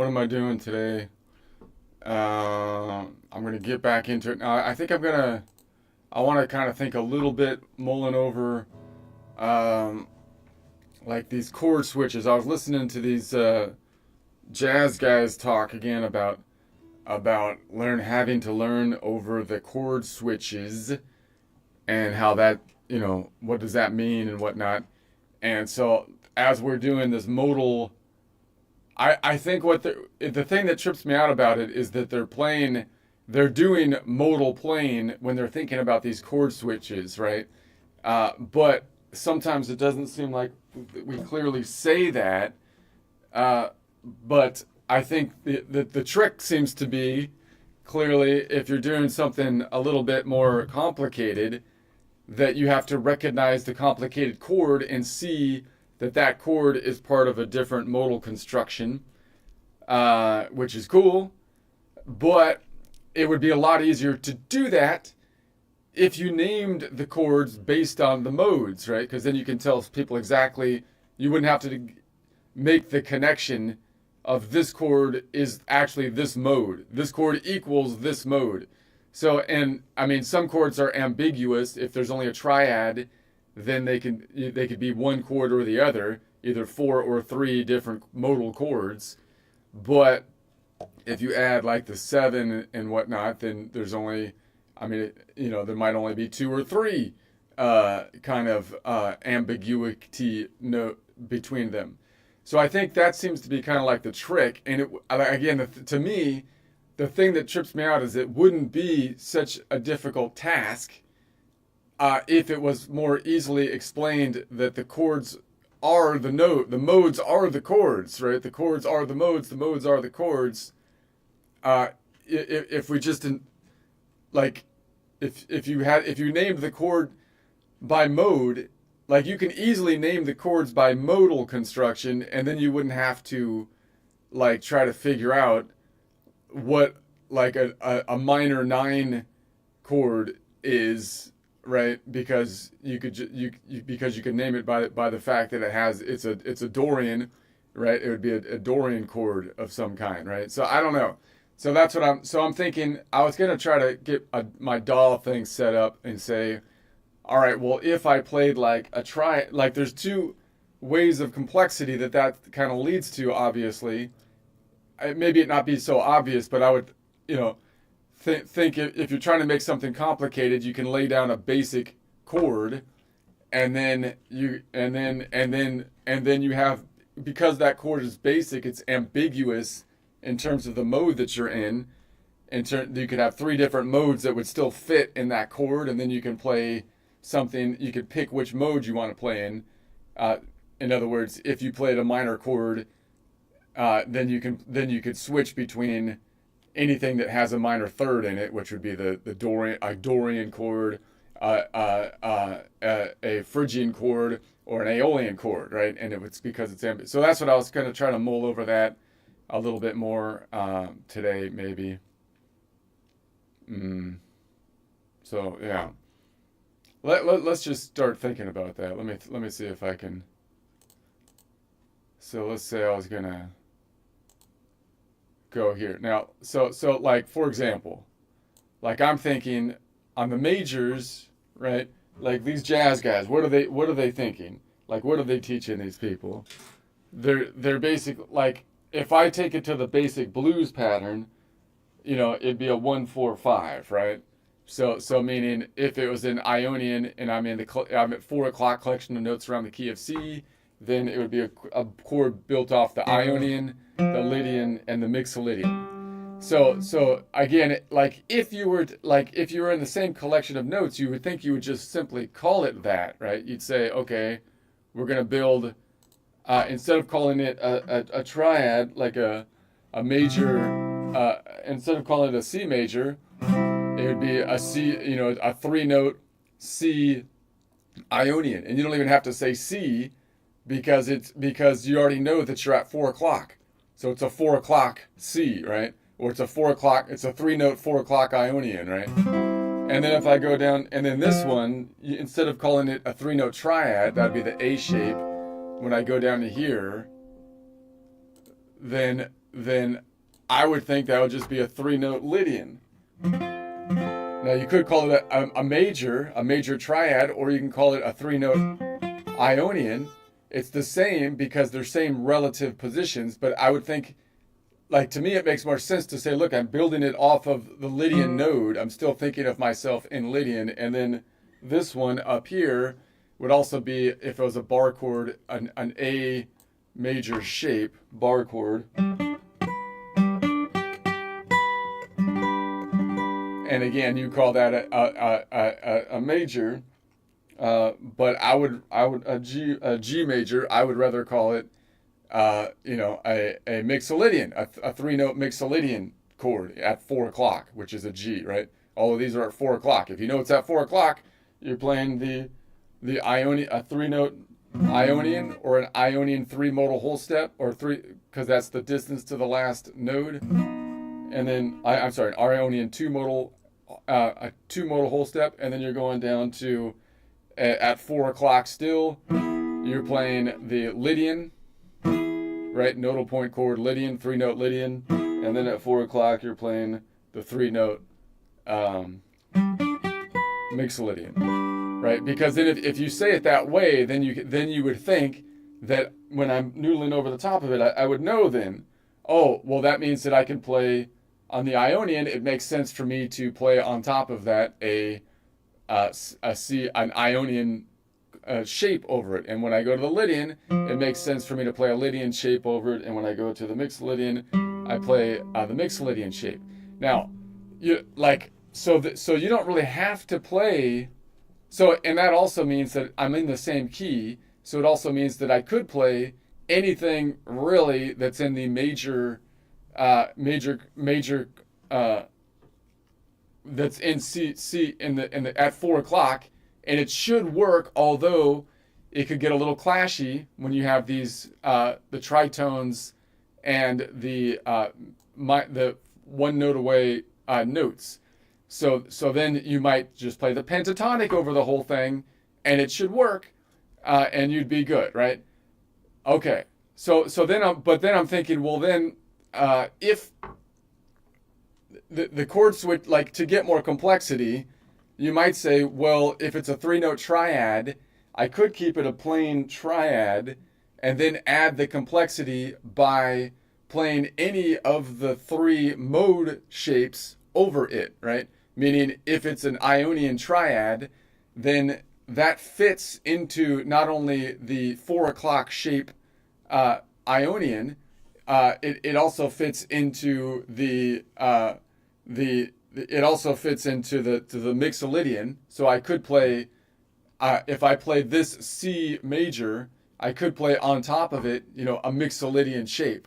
am I doing today? I'm gonna get back into it now. I think I want to kind of think a little bit, mulling over, um, like these chord switches. I was listening to these jazz guys talk again about having to learn over the chord switches and how that, what does that mean and whatnot. And so as we're doing this modal, I think the thing that trips me out about it is that they're doing modal playing when they're thinking about these chord switches, right? But sometimes it doesn't seem like we clearly say that. Uh, but I think the trick seems to be clearly if you're doing something a little bit more complicated, that you have to recognize the complicated chord and see that that chord is part of a different modal construction, which is cool. But it would be a lot easier to do that if you named the chords based on the modes, right? Because then you can tell people exactly, you wouldn't have to make the connection of this chord is actually this mode. This chord equals this mode. So, and I mean, some chords are ambiguous. If there's only a triad, then they could be one chord or the other, either four or three different modal chords. But if you add like the seven and whatnot, then there's only, I mean, there might only be two or three kind of ambiguity between them. So I think that seems to be kind of like the trick. And again, to me, the thing that trips me out is it wouldn't be such a difficult task if it was more easily explained that the chords are the note, the modes are the chords, right? The chords are the modes are the chords. If we just like, if you named the chord by mode, like you can easily name the chords by modal construction, and then you wouldn't have to like try to figure out what like a minor nine chord is, right? Because you could name it by the fact that it's a Dorian, right? It would be a Dorian chord of some kind, right? So I don't know. So that's what I'm thinking. I was gonna try to get my DAW thing set up and say, all right, well, if I played like like there's two ways of complexity that kind of leads to, obviously. Maybe it not be so obvious, but I would, think if you're trying to make something complicated, you can lay down a basic chord, and then you have, because that chord is basic, it's ambiguous in terms of the mode that you're in. You could have three different modes that would still fit in that chord, and then you can play something. You could pick which mode you want to play in. In other words, if you played a minor chord, then you could switch between anything that has a minor third in it, which would be the Dorian chord, a Phrygian chord, or an Aeolian chord, right? And it's because it's ambiguous. So that's what I was going to try to mull over that a little bit more today, maybe. So yeah, let's just start thinking about that. Let me see if I can. So let's say I was gonna go here now. So like, for example, like I'm thinking on the majors, right? Like these jazz guys, what are they thinking? Like, what are they teaching these people? They're basic, like, if I take it to the basic blues pattern, it'd be a 1-4-5, right? So meaning if it was in Ionian and I'm at 4 o'clock collection of notes around the key of C, then it would be a chord built off the Ionian, the Lydian, and the Mixolydian. So again, like if you were in the same collection of notes, you would think you would just simply call it that, right? You'd say, okay, we're gonna build, instead of calling it a triad, like a major, instead of calling it a C major, it would be a C, a three-note C Ionian, and you don't even have to say C because you already know that you're at 4 o'clock, so it's a 4 o'clock C, right? Or it's a 4 o'clock, it's a three-note 4 o'clock Ionian, right? And then if I go down, and then this one, instead of calling it a three-note triad, that'd be the A shape. When I go down to here, then then I would think that would just be a 3-note Lydian. Now you could call it a major triad, or you can call it a 3-note Ionian. It's the same because they're same relative positions, but I would think, like, to me it makes more sense to say, look, I'm building it off of the Lydian node. I'm still thinking of myself in Lydian, and then this one up here would also be, if it was a bar chord, an A major shape bar chord. And again, you call that a major, but I would a G major. I would rather call it a mixolydian, a 3-note mixolydian chord at 4 o'clock, which is a G, right? All of these are at 4 o'clock. If you know it's at 4 o'clock, you're playing the Ionian, a 3-note Ionian, or an Ionian 3-modal whole step, or 3, because that's the distance to the last node. And then I'm sorry, an Ionian 2-modal, a 2-modal whole step, and then you're going down to at 4 o'clock still. You're playing the Lydian, right? Nodal point chord Lydian, 3-note Lydian, and then at 4 o'clock you're playing the 3-note mixolydian, right? Because then if you say it that way, then you would think that when I'm noodling over the top of it, I would know then, oh, well, that means that I can play on the Ionian. It makes sense for me to play on top of that an Ionian shape over it. And when I go to the Lydian, it makes sense for me to play a Lydian shape over it. And when I go to the mixolydian, I play the mixolydian shape. Now, you don't really have to play. So, and that also means that I'm in the same key. So it also means that I could play anything really that's in the major that's in C in the at 4 o'clock, and it should work. Although it could get a little clashy when you have these the tritones and the one note away notes. So then you might just play the pentatonic over the whole thing, and it should work, and you'd be good, right? Okay. So then I'm thinking, well then, if the chord switch, like, to get more complexity, you might say, well, if it's a 3-note triad, I could keep it a plain triad and then add the complexity by playing any of the 3 mode shapes over it, right? Meaning, if it's an Ionian triad, then that fits into not only the 4 o'clock shape Ionian, it also fits into the mixolydian. So I could play, if I played this C major, I could play on top of it, a mixolydian shape,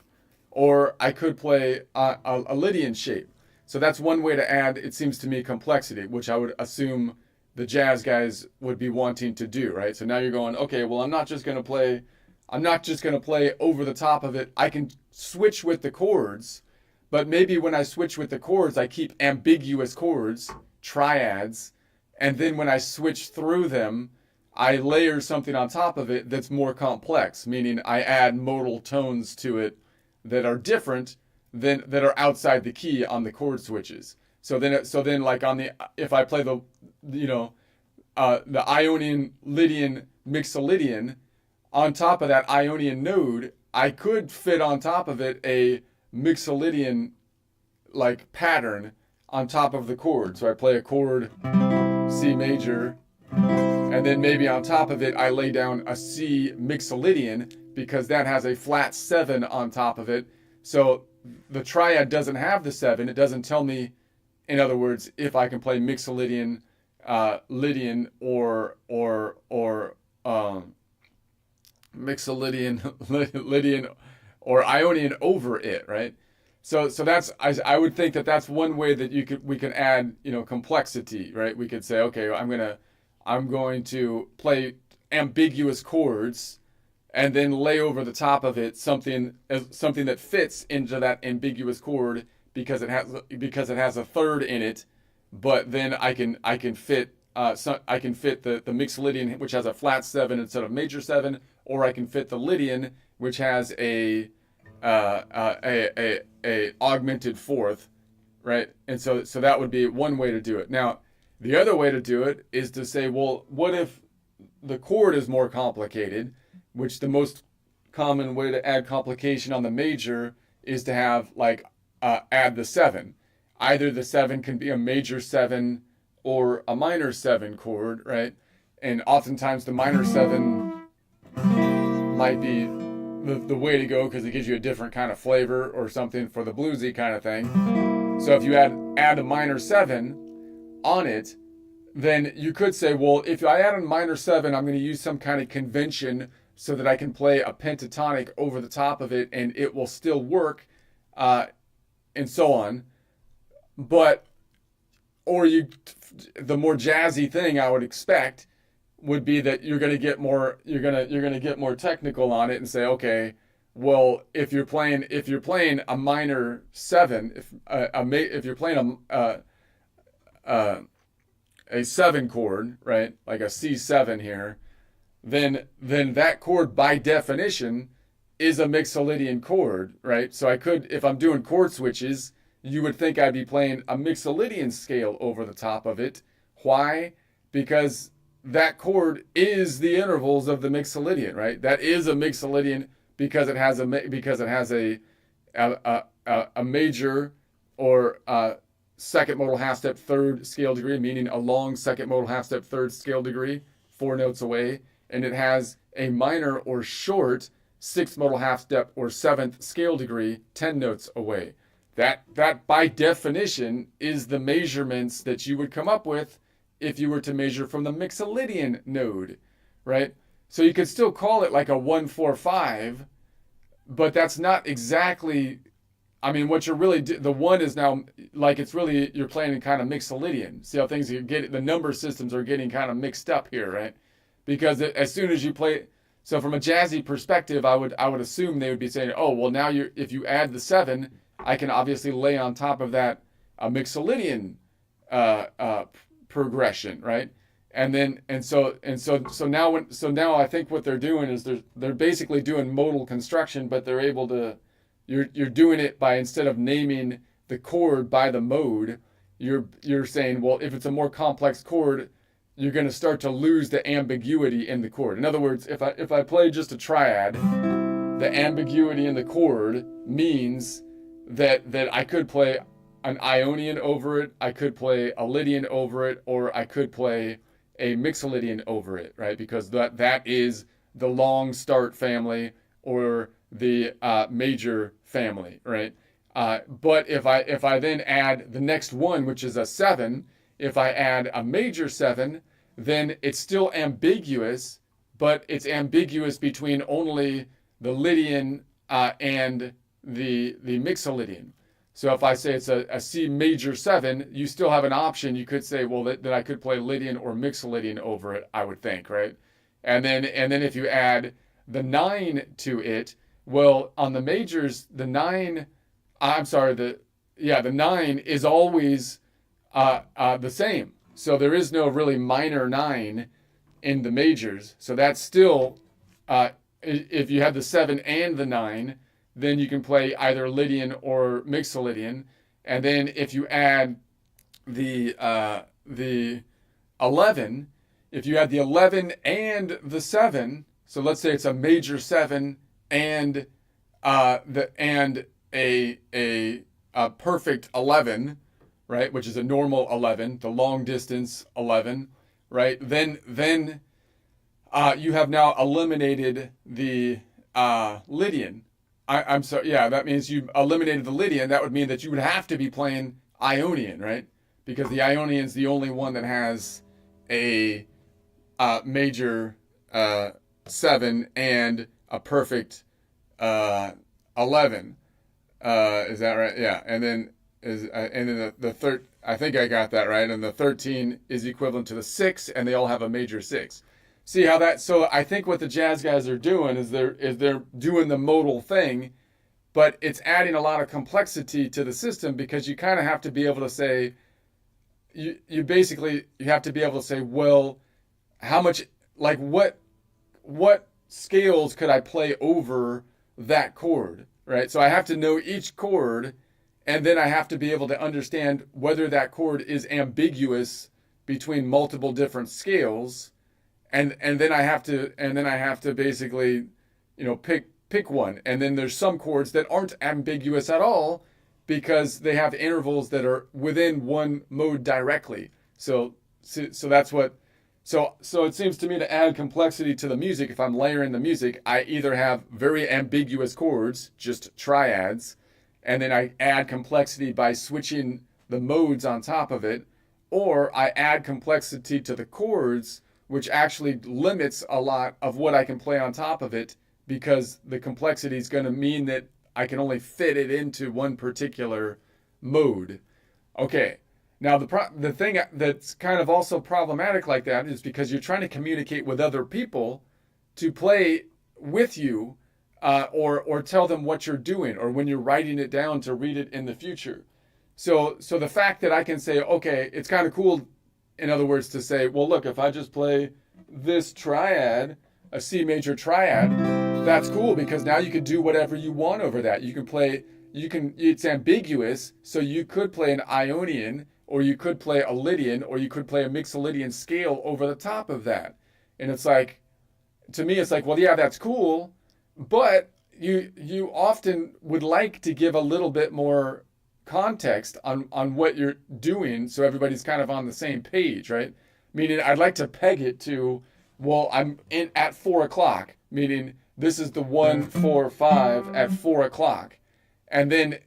or I could play a Lydian shape. So that's one way to add, it seems to me, complexity, which I would assume the jazz guys would be wanting to do, right? So now you're going, okay, well, I'm not just going to play over the top of it. I can switch with the chords, but maybe when I switch with the chords, I keep ambiguous chords, triads, and then when I switch through them, I layer something on top of it that's more complex, meaning I add modal tones to it that are different that are outside the key on the chord switches. So then like if I play the Ionian Lydian mixolydian, on top of that Ionian node, I could fit on top of it a mixolydian like pattern on top of the chord. So I play a chord C major, and then maybe on top of it I lay down a C mixolydian because that has a flat 7 on top of it. So the triad doesn't have the 7. It doesn't tell me, in other words, if I can play mixolydian, Lydian, or mixolydian, Lydian, or Ionian over it, right? So that's, I would think that's one way that we can add complexity, right? We could say, okay, I'm going to play ambiguous chords, and then lay over the top of it something that fits into that ambiguous chord because it has a third in it, but then I can fit the mixolydian, which has a flat 7 instead of major 7, or I can fit the Lydian, which has a a augmented fourth, right? And so that would be one way to do it. Now, the other way to do it is to say, well, what if the chord is more complicated, which the most common way to add complication on the major is to have like add the seven. Either the seven can be a major seven or a minor seven chord, right? And oftentimes the minor seven might be the way to go because it gives you a different kind of flavor or something for the bluesy kind of thing. So if you add a minor seven on it, then you could say, well, if I add a minor seven, I'm going to use some kind of convention so that I can play a pentatonic over the top of it and it will still work, and so on. But, the more jazzy thing I would expect would be that you're going to get more, you're going to get more technical on it and say, okay, well, if you're playing a minor seven, if you're playing a seven chord, right, like a C7 here, then that chord by definition is a Mixolydian chord, right? So I could, if I'm doing chord switches, you would think I'd be playing a Mixolydian scale over the top of it. Why? Because that chord is the intervals of the Mixolydian, right? That is a Mixolydian because it has a major or second modal half step third scale degree, meaning a long second modal half step third scale degree, 4 notes away, and it has a minor or short sixth modal half step or seventh scale degree, 10 notes away. That by definition is the measurements that you would come up with if you were to measure from the Mixolydian node, right? So you could still call it like a 1-4-5, but that's not exactly, I mean, what you're really, the one is now, like it's really, you're playing in kind of Mixolydian. See how things get, the number systems are getting kind of mixed up here, right? Because as soon as you play, so from a jazzy perspective, I would assume they would be saying, oh, well now if you add the seven, I can obviously lay on top of that a Mixolydian progression, right? So now I think what they're doing is they're basically doing modal construction, but they're able to, you're doing it by, instead of naming the chord by the mode, you're saying, well, if it's a more complex chord, you're going to start to lose the ambiguity in the chord. In other words, if I play just a triad, the ambiguity in the chord means that I could play an Ionian over it, I could play a Lydian over it, or I could play a Mixolydian over it, right? Because that is the long start family or the major family, right? But if I then add the next one, which is a 7, if I add a major 7, then it's still ambiguous, but it's ambiguous between only the Lydian and the Mixolydian. So if I say it's a C major 7, you still have an option. You could say, well, that I could play Lydian or Mixolydian over it, I would think, right? And then if you add the 9 to it, well, on the majors, the 9 is always the same. So there is no really minor 9 in the majors. So that's still, if you have the 7 and the 9, then you can play either Lydian or Mixolydian. And then if you add the 11, if you add the 11 and the 7, so let's say it's a major 7 and a perfect 11, right, which is a normal 11, the long distance 11, right? Then you have now eliminated the Lydian. I'm sorry, yeah, that means you eliminated the Lydian. That would mean that you would have to be playing Ionian, right? Because the Ionian is the only one that has a major 7 and a perfect 11. Is that right? Yeah, and then the third. I think I got that right. And the 13 is equivalent to the 6, and they all have a major 6. See how that? So I think what the jazz guys are doing is they're doing the modal thing, but it's adding a lot of complexity to the system because you kind of have to be able to say, you have to be able to say, well, how much, like what scales could I play over that chord? right? So I have to know each chord, and then I have to be able to understand whether that chord is ambiguous between multiple different scales, and then I have to basically, pick one. And then there's some chords that aren't ambiguous at all because they have intervals that are within one mode directly. So that's what. So it seems to me to add complexity to the music, if I'm layering the music, I either have very ambiguous chords, just triads, and then I add complexity by switching the modes on top of it, or I add complexity to the chords, which actually limits a lot of what I can play on top of it because the complexity is going to mean that I can only fit it into one particular mode. Okay. Now the thing that's kind of also problematic like that is because you're trying to communicate with other people to play with you, or tell them what you're doing, or when you're writing it down to read it in the future. So the fact that I can say, okay, it's kind of cool, in other words, to say, well, look, if I just play this triad, a C major triad, that's cool because now you can do whatever you want over that. It's ambiguous, so you could play an Ionian, or you could play a Lydian, or you could play a Mixolydian scale over the top of that. And it's like, to me, it's like, well, yeah, that's cool, but you often would like to give a little bit more context on what you're doing so everybody's kind of on the same page, right? Meaning I'd like to peg it to, well, I'm in at 4 o'clock, meaning this is the 1-4-5 at 4 o'clock. And then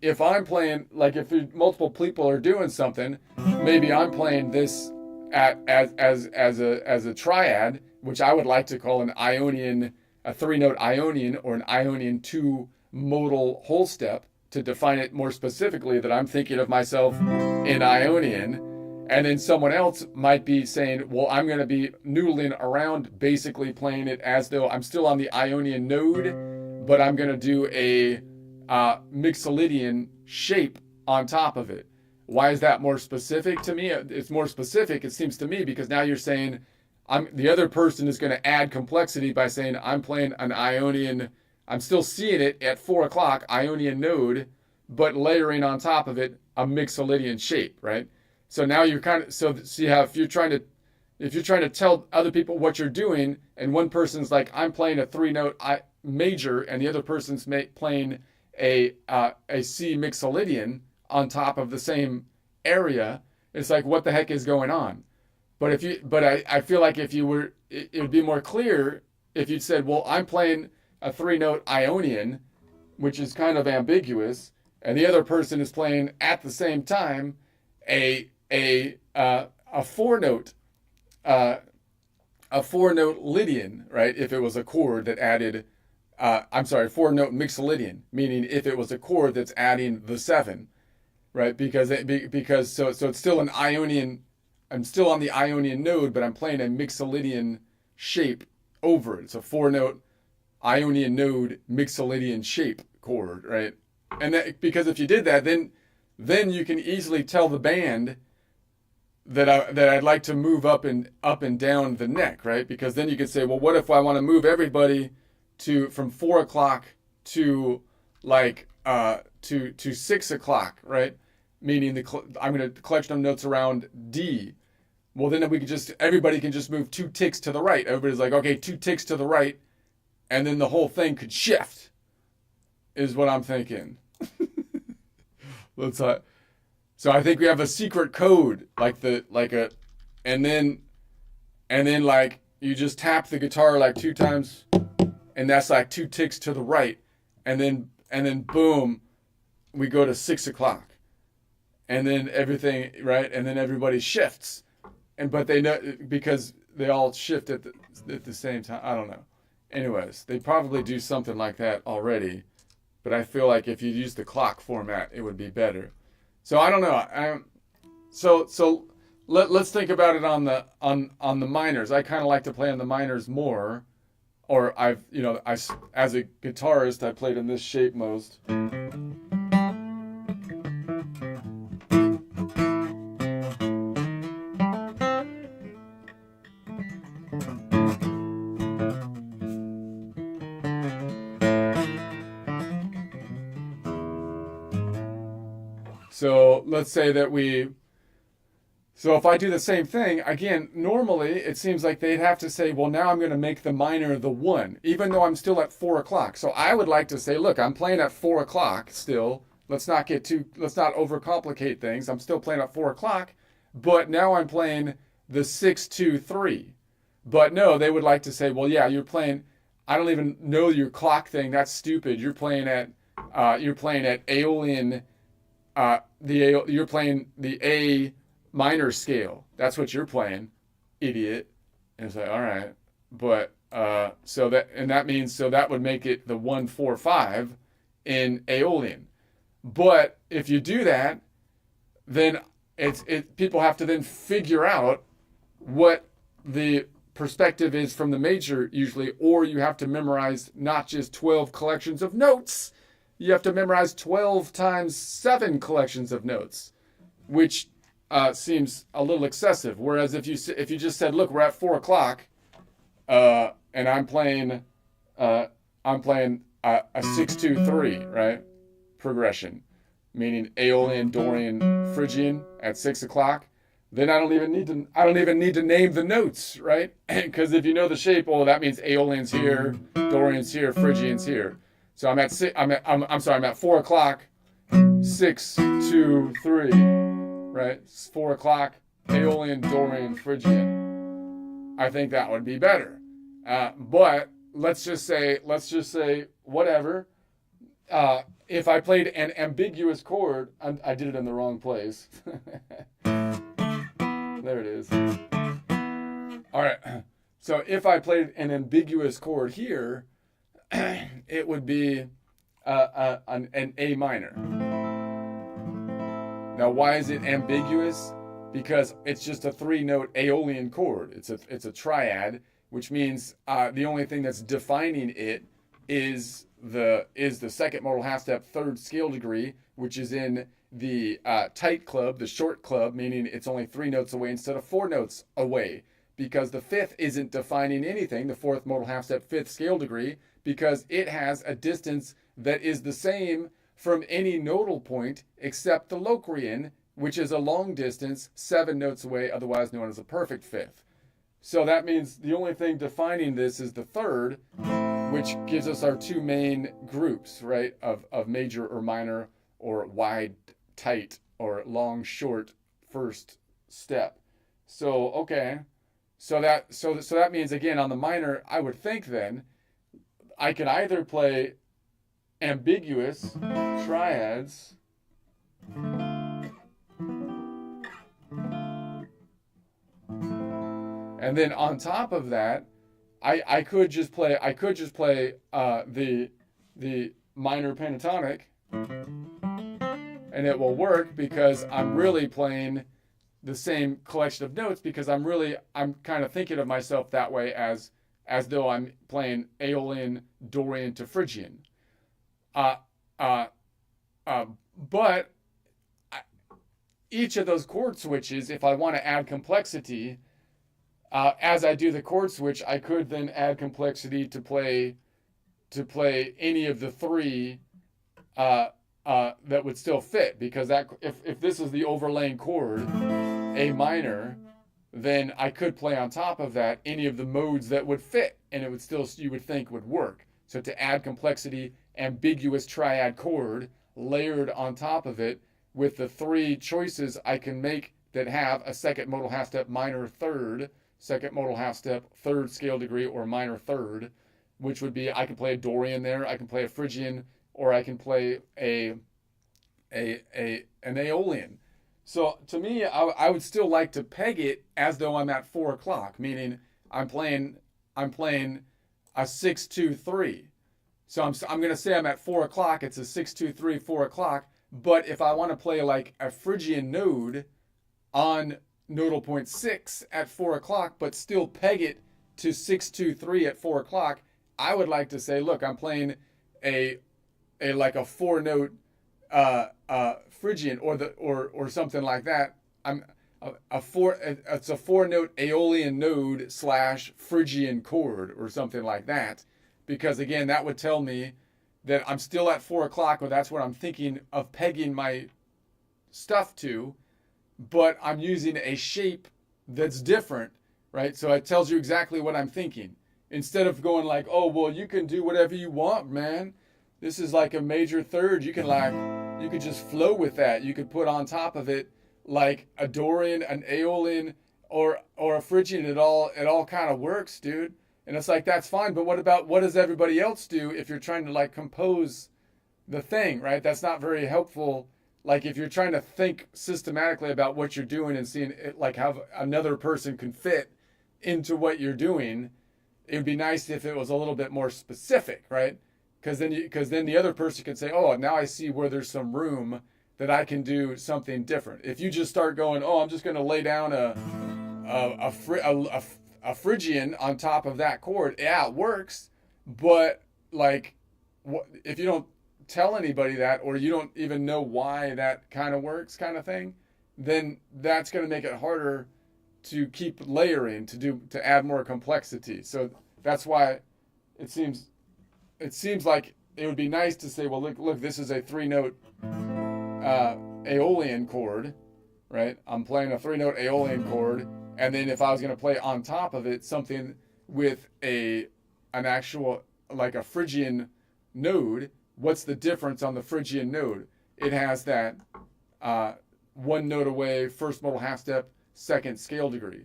if I'm playing, like if multiple people are doing something, maybe I'm playing this as a triad, which I would like to call an Ionian, a 3-note Ionian, or an Ionian 2-modal whole step, to define it more specifically, that I'm thinking of myself in Ionian. And then someone else might be saying, well, I'm going to be noodling around, basically playing it as though I'm still on the Ionian node, but I'm going to do a Mixolydian shape on top of it. Why is that more specific to me? It's more specific, it seems to me, because now you're saying the other person is going to add complexity by saying I'm playing an Ionian. I'm still seeing it at 4 o'clock, Ionian node, but layering on top of it a Mixolydian shape, right? So now you're kind of, so you have, if you're trying to tell other people what you're doing, and one person's like, I'm playing a 3-note major, and the other person's playing a C Mixolydian on top of the same area, it's like, what the heck is going on? But I feel like if you were, it would be more clear if you'd said, well, I'm playing a 3-note Ionian, which is kind of ambiguous, and the other person is playing at the same time a 4-note a 4-note Lydian, right? If it was a chord that added, 4-note Mixolydian, meaning if it was a chord that's adding the 7, right? Because it's still an Ionian. I'm still on the Ionian node, but I'm playing a Mixolydian shape over it. It's a 4-note Ionian node Mixolydian shape chord, right? And that, because if you did that, then you can easily tell the band that I'd like to move up and down the neck, right? Because then you could say, well, what if I want to move everybody from 4 o'clock to to 6 o'clock, right? Meaning I'm going to collection of notes around D. Well, then everybody can just move 2 ticks to the right. Everybody's like, okay, 2 ticks to the right, and then the whole thing could shift, is what I'm thinking. So I think we have a secret code, and then like you just tap the guitar like 2 times, and that's like 2 ticks to the right, and then boom, we go to 6 o'clock, and then everything, right, and then everybody shifts, but they know, because they all shift at the same time. I don't know. Anyways, they probably do something like that already, but I feel like if you use the clock format, it would be better. So I don't know. So let's think about it on the minors. I kind of like to play on the minors more, or as a guitarist, I played in this shape most. So let's say that so if I do the same thing, again, normally it seems like they'd have to say, well, now I'm going to make the minor the 1, even though I'm still at 4 o'clock. So I would like to say, look, I'm playing at 4 o'clock still. Let's not overcomplicate things. I'm still playing at 4 o'clock, but now I'm playing the 6-2-3. But no, they would like to say, well, yeah, you're playing, I don't even know your clock thing. That's stupid. You're playing at Aeolian, you're playing the A minor scale. That's what you're playing, idiot. And it's like, all right, but that means that would make it the 1-4-5 in Aeolian. But if you do that, then people have to then figure out what the perspective is from the major usually, or you have to memorize not just 12 collections of notes, you have to memorize 12 times 7 collections of notes, which seems a little excessive. Whereas if you just said, look, we're at 4 o'clock, and I'm playing a 6-2-3, right? Progression, meaning Aeolian, Dorian, Phrygian at 6 o'clock. Then I don't even need to name the notes, right? Because if you know the shape, well, that means Aeolian's here, Dorian's here, Phrygian's here. So I'm at 4 o'clock, 6, 2, 3, right? 4 o'clock, Aeolian, Dorian, Phrygian. I think that would be better. But let's just say whatever. If I played an ambiguous chord, I did it in the wrong place. There it is. All right. So if I played an ambiguous chord here, it would be an A minor. Now, why is it ambiguous? Because it's just a 3-note Aeolian chord. It's a triad, which means the only thing that's defining it is the second modal half step, 3rd scale degree, which is in the tight club, the short club, meaning it's only 3 notes away instead of 4 notes away, because the 5th isn't defining anything, the 4th modal half step, 5th scale degree, because it has a distance that is the same from any nodal point except the Locrian, which is a long distance, 7 notes away, otherwise known as a perfect 5th. So that means the only thing defining this is the 3rd, which gives us our 2 main groups, right, of major or minor, or wide, tight, or long, short first step. So okay, so that means, again, on the minor, I would think then I could either play ambiguous triads, and then on top of that, I could just play the minor pentatonic, and it will work because I'm really playing the same collection of notes, because I'm kind of thinking of myself that way as though I'm playing Aeolian, Dorian to Phrygian. But each of those chord switches, if I want to add complexity, as I do the chord switch, I could then add complexity to play any of the 3 that would still fit, because that if this is the overlaying chord, A minor, then I could play on top of that any of the modes that would fit, and it would still, you would think, would work. So to add complexity, ambiguous triad chord layered on top of it with the 3 choices I can make that have a second modal half step minor 3rd, second modal half step 3rd scale degree, or minor 3rd, which would be, I can play a Dorian there, I can play a Phrygian, or I can play an Aeolian. So to me, I would still like to peg it as though I'm at 4 o'clock, meaning I'm playing a 6-2-3. So I'm going to say I'm at 4 o'clock. It's a 6-2-3, 4 o'clock. But if I want to play like a Phrygian node on nodal point 6 at 4 o'clock, but still peg it to 6-2-3 at 4 o'clock, I would like to say, look, I'm playing a 4-note Phrygian or something like that. It's a 4-note Aeolian node / Phrygian chord or something like that, because again, that would tell me that I'm still at 4 o'clock, or that's what I'm thinking of pegging my stuff to, but I'm using a shape that's different, right? So it tells you exactly what I'm thinking. Instead of going like, oh, well, you can do whatever you want, man. This is like a major third. You could just flow with that. You could put on top of it like a Dorian, an Aeolian, or a Phrygian. It all kind of works, dude. And it's like, that's fine. But what does everybody else do if you're trying to like compose the thing, right? That's not very helpful. Like if you're trying to think systematically about what you're doing and seeing it, like how another person can fit into what you're doing, it would be nice if it was a little bit more specific, right? Because then the other person can say, oh, now I see where there's some room that I can do something different. If you just start going, oh, I'm just going to lay down a Phrygian on top of that chord, yeah, it works, but like, if you don't tell anybody that, or you don't even know why that kind of works, kind of thing, then that's going to make it harder to keep layering, to add more complexity. So that's why it seems like it would be nice to say, well, look, this is a 3-note Aeolian chord, right? I'm playing a 3-note Aeolian chord, and then if I was going to play on top of it something with an actual, like a Phrygian node, what's the difference on the Phrygian node? It has that 1 note away, first modal half step, second scale degree.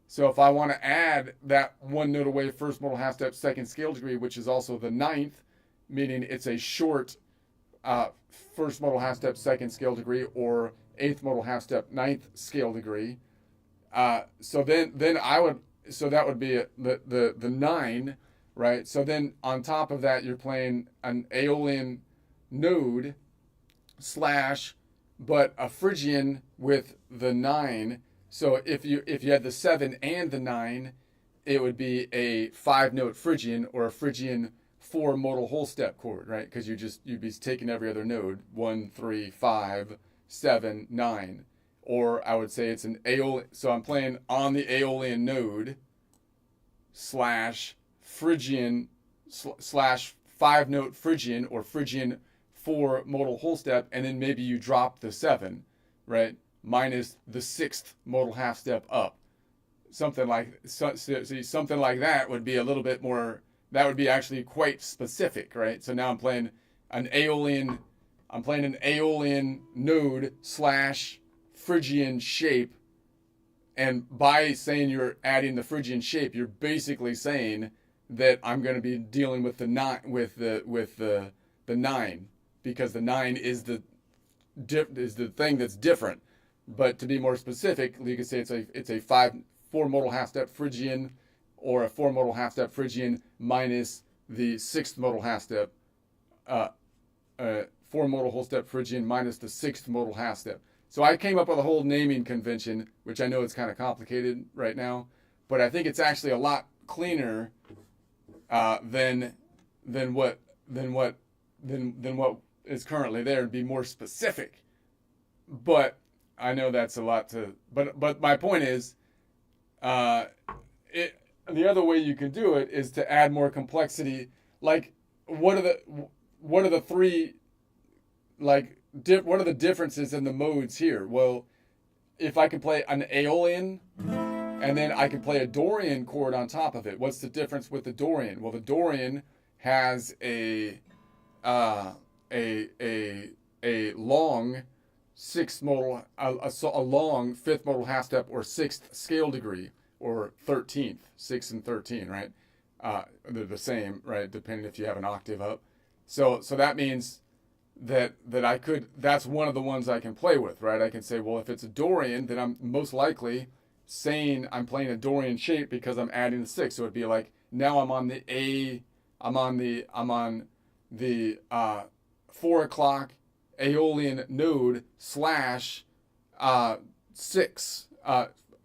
So if I want to add that 1 note away, first modal half step, second scale degree, which is also the 9th, meaning it's a short first modal half step, second scale degree, or 8th modal half step, 9th scale degree. So that would be the 9, right? So then on top of that, you're playing an Aeolian node slash, but a Phrygian with the 9. So if you had the 7 and the 9, it would be a 5-note Phrygian, or a Phrygian 4 modal whole step chord, right? Because you'd be taking every other node, 1, 3, 5, 7, 9. Or I would say it's an Aeolian. So I'm playing on the Aeolian node slash Phrygian slash 5-note Phrygian, or Phrygian 4 modal whole step, and then maybe you drop the 7, right? Minus the 6th modal half step up. Something like that would be a little bit more. That would be actually quite specific, right? So now I'm playing an Aeolian node slash Phrygian shape, and by saying you're adding the Phrygian shape, you're basically saying that I'm going to be dealing with the 9 the 9, because the 9 is the thing that's different. But to be more specific, you could say it's a 4 modal half step Phrygian, or a 4 modal half step Phrygian minus the 6th modal half step, 4 modal whole step Phrygian minus the 6th modal half step. So I came up with a whole naming convention, which I know is kind of complicated right now, but I think it's actually a lot cleaner than what is currently there, and be more specific. But I know that's a lot to. But my point is, the other way you can do it is to add more complexity. Like, what are the three, like, what are the differences in the modes here? Well, if I can play an Aeolian, and then I can play a Dorian chord on top of it, what's the difference with the Dorian? Well, the Dorian has a long 6th modal, a long 5th modal half step, or 6th scale degree, or 13th, 6 and 13, right? They're the same, right? Depending if you have an octave up. So that means that that's one of the ones I can play with, right? I can say, well, if it's a Dorian, then I'm most likely saying I'm playing a Dorian shape because I'm adding the 6. So it'd be like, now I'm on the 4 o'clock Aeolian node slash 6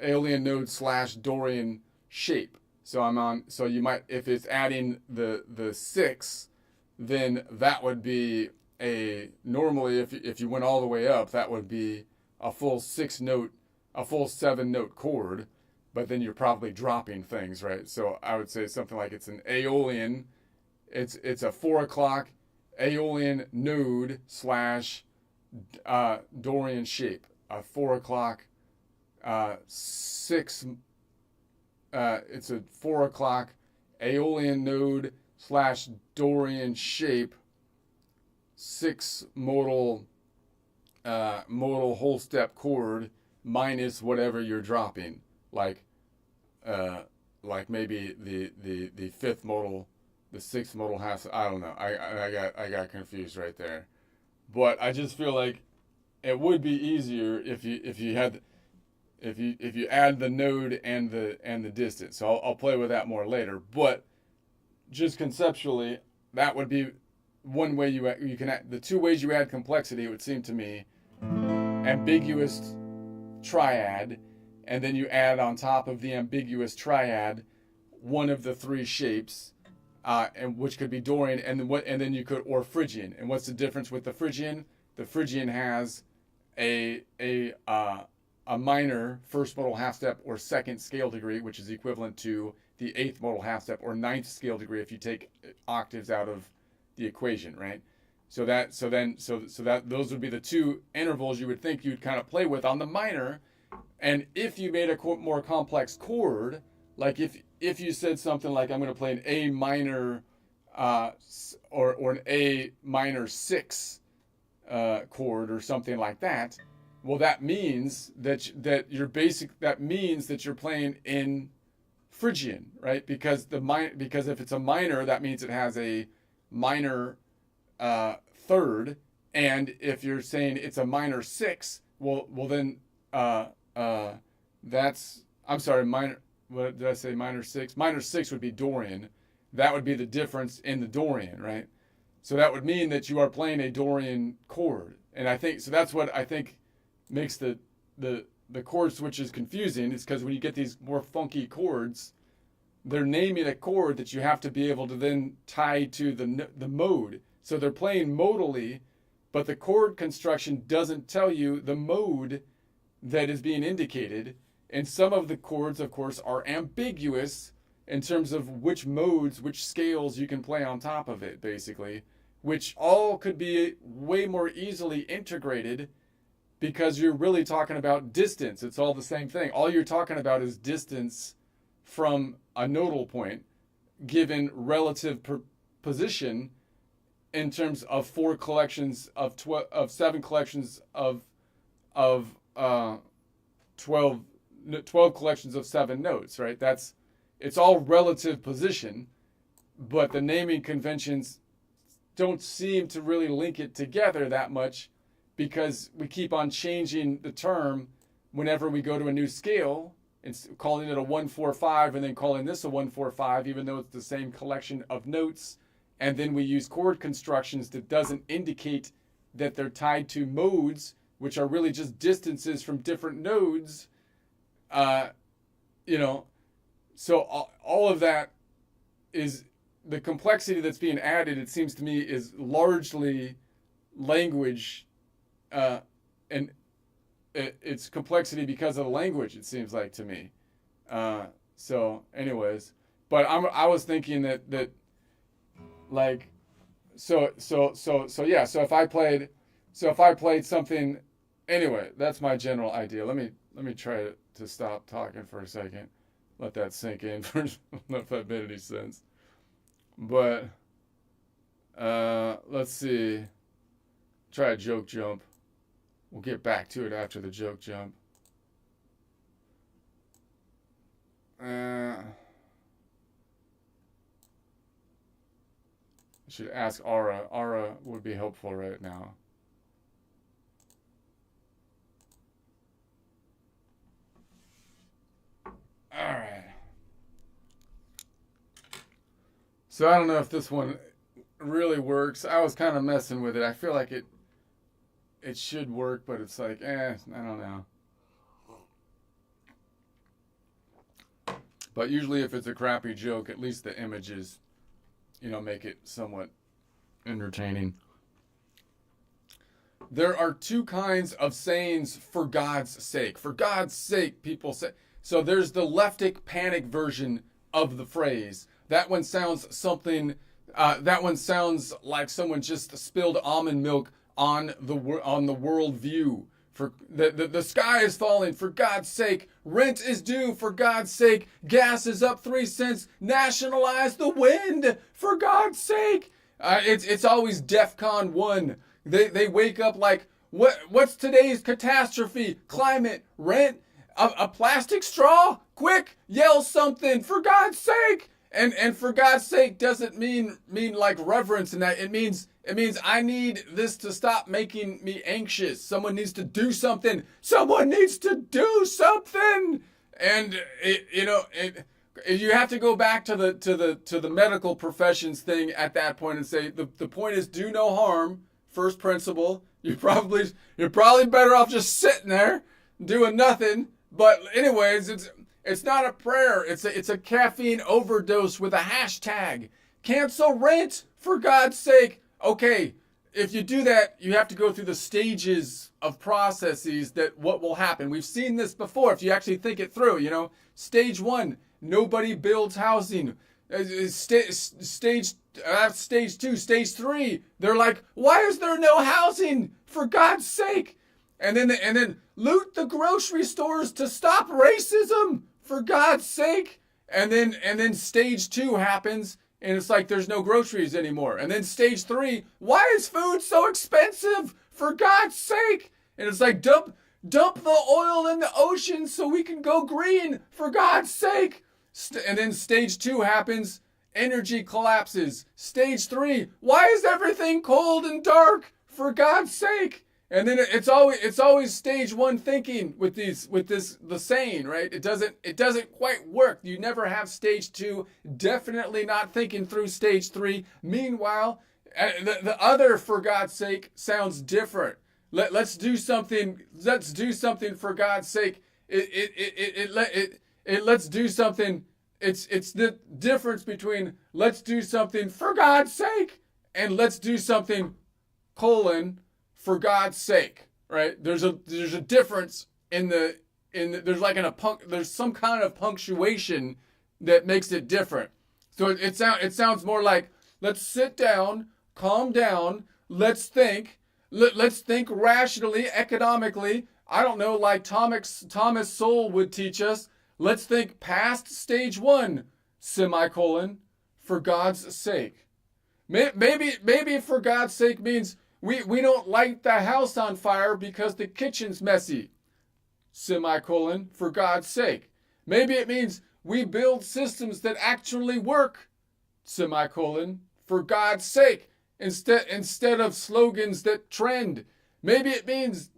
Aeolian node slash Dorian shape. So I'm on. So you might, if it's adding the 6, then that would be normally if you went all the way up, that would be a full 6-note, a full 7-note chord. But then you're probably dropping things, right? So I would say something like it's an Aeolian. It's a 4 o'clock Aeolian node slash Dorian shape. 4 o'clock, 6. It's a 4 o'clock Aeolian node slash Dorian shape, 6 modal whole step chord minus whatever you're dropping, like maybe the fifth modal, the sixth modal half. I don't know. I got confused right there, but I just feel like it would be easier if you had if you add the node and the distance. So I'll play with that more later, but just conceptually, that would be one way you can add, the two ways you add complexity. It would seem to me ambiguous triad, and then you add on top of the ambiguous triad one of the three shapes, and which could be Dorian, and then you could, or Phrygian. And what's the difference with the Phrygian? The Phrygian has a minor first modal half step or second scale degree, which is equivalent to the eighth modal half step or ninth scale degree if you take octaves out of the equation, right? So that those would be the two intervals you would think you'd kind of play with on the minor. And if you made a more complex chord, like if you said something like, I'm going to play an A minor or an A minor 6 chord or something like that, well, that means that you're playing in Phrygian, right? Because if it's a minor, that means it has a minor third, and if you're saying it's a minor 6, well then that's, I'm sorry, minor. What did I say? Minor 6. Minor 6 would be Dorian. That would be the difference in the Dorian, right? So that would mean that you are playing a Dorian chord, and I think so. That's what I think makes the chord switches confusing. Is because when you get these more funky chords, they're naming a chord that you have to be able to then tie to the mode. So they're playing modally, but the chord construction doesn't tell you the mode that is being indicated. And some of the chords, of course, are ambiguous in terms of which modes, which scales you can play on top of it, basically, which all could be way more easily integrated because you're really talking about distance. It's all the same thing. All you're talking about is distance from a nodal point given relative position in terms of 4 collections of 7 collections of 12 collections of 7 notes, right? It's all relative position, but the naming conventions don't seem to really link it together that much because we keep on changing the term whenever we go to a new scale and calling it a 1-4-5 and then calling this a 1-4-5, even though it's the same collection of notes. And then we use chord constructions that doesn't indicate that they're tied to modes, which are really just distances from different nodes. So all of that is the complexity that's being added. It seems to me is largely language, and it's complexity because of the language. It seems like to me. So, anyways, but I was thinking that like, so yeah. So if I played something, anyway, that's my general idea. Let me try to stop talking for a second. Let that sink in for I don't know if that made any sense. But let's see. Try a joke jump. We'll get back to it after the joke jump. I should ask Aura. Aura would be helpful right now. All right. So I don't know if this one really works. I was kind of messing with it. I feel like it should work, but it's like, I don't know. But usually if it's a crappy joke, at least the images, make it somewhat entertaining. There are 2 kinds of sayings, for God's sake. For God's sake, people say. So there's the leftic panic version of the phrase. That one sounds like someone just spilled almond milk on the world view. For the sky is falling, for God's sake. Rent is due, for God's sake. Gas is up 3 cents. Nationalize the wind, for God's sake. It's always DEFCON 1. They wake up like, what's today's catastrophe? Climate, rent, a plastic straw? Quick, yell something, for God's sake. And for God's sake doesn't mean like reverence in that. It means I need this to stop making me anxious. Someone needs to do something. Someone needs to do something. And you have to go back to the medical professions thing at that point and say the point is do no harm. First principle. You're probably better off just sitting there doing nothing. But anyways, it's not a prayer. It's a caffeine overdose with a hashtag. Cancel rent, for God's sake. Okay, if you do that, you have to go through the stages of processes that what will happen. We've seen this before. If you actually think it through, stage 1, nobody builds housing. Stage 2, stage 3, they're like, why is there no housing? For God's sake. And then loot the grocery stores to stop racism, for God's sake. And then stage 2 happens, and it's like there's no groceries anymore. And then stage 3, why is food so expensive? For God's sake. And it's like dump the oil in the ocean so we can go green, for God's sake. And then stage 2 happens, energy collapses. Stage 3, why is everything cold and dark? For God's sake. And then it's always stage 1 thinking with the saying, right? It doesn't quite work. You never have stage 2. Definitely not thinking through stage 3. Meanwhile, the other, for God's sake, sounds different. Let's do something. Let's do something, for God's sake. Let's do something. It's the difference between let's do something for God's sake and let's do something for God's sake, right? There's a difference there's some kind of punctuation that makes it different. So it sounds more like let's sit down, calm down, let's think rationally, economically. I don't know, like Thomas Sowell would teach us. Let's think past stage 1, for God's sake. Maybe for God's sake means we don't light the house on fire because the kitchen's messy, for God's sake. Maybe it means we build systems that actually work, for God's sake, instead of slogans that trend. Maybe it means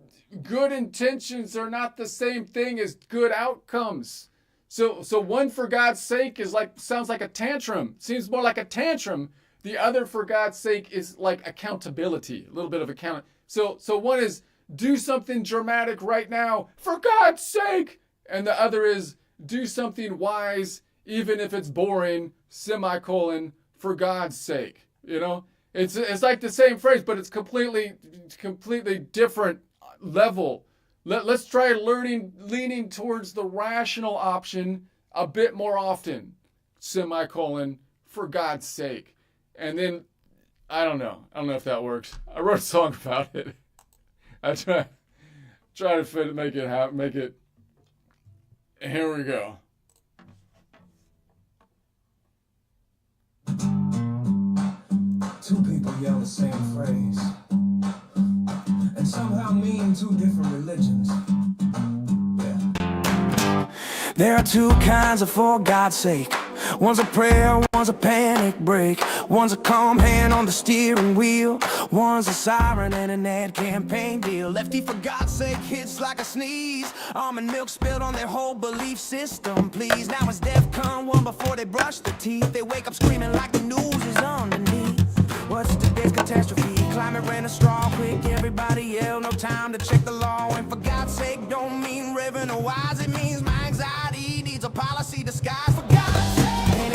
good intentions are not the same thing as good outcomes. So one, for God's sake, sounds like a tantrum. Seems more like a tantrum. The other, for God's sake, is like accountability, a little bit of account. So one is do something dramatic right now, for God's sake. And the other is do something wise, even if it's boring, for God's sake. It's like the same phrase, but it's completely different level. Let's try leaning towards the rational option a bit more often, for God's sake. And then, I don't know if that works. I wrote a song about it. I try to make it happen, make it. Here we go. Two people yell the same phrase and somehow mean two different religions. Yeah. There are two kinds of for God's sake. One's a prayer, one's a panic break. One's a calm hand on the steering wheel. One's a siren and an ad campaign deal. Lefty, for God's sake, hits like a sneeze. Almond milk spilled on their whole belief system, please. Now it's DEFCON 1 before they brush their teeth. They wake up screaming like the news is underneath. What's today's catastrophe? Climate ran a straw, quick, everybody yell. No time to check the law. And for God's sake, don't mean revenue wise. It means my anxiety needs a policy disguise. For God's sake.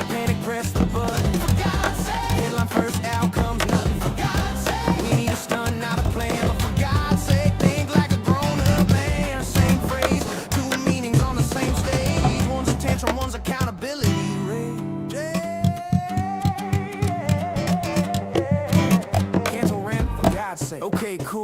Panic, press the button. For God's sake. Headline first, outcomes nothing. For God's sake. We need a stunt, not a plan. But for God's sake, think like a grown-up man. Same phrase, two meanings on the same stage. One's a tantrum, one's accountability. Cancel rent, for God's sake. Okay, cool.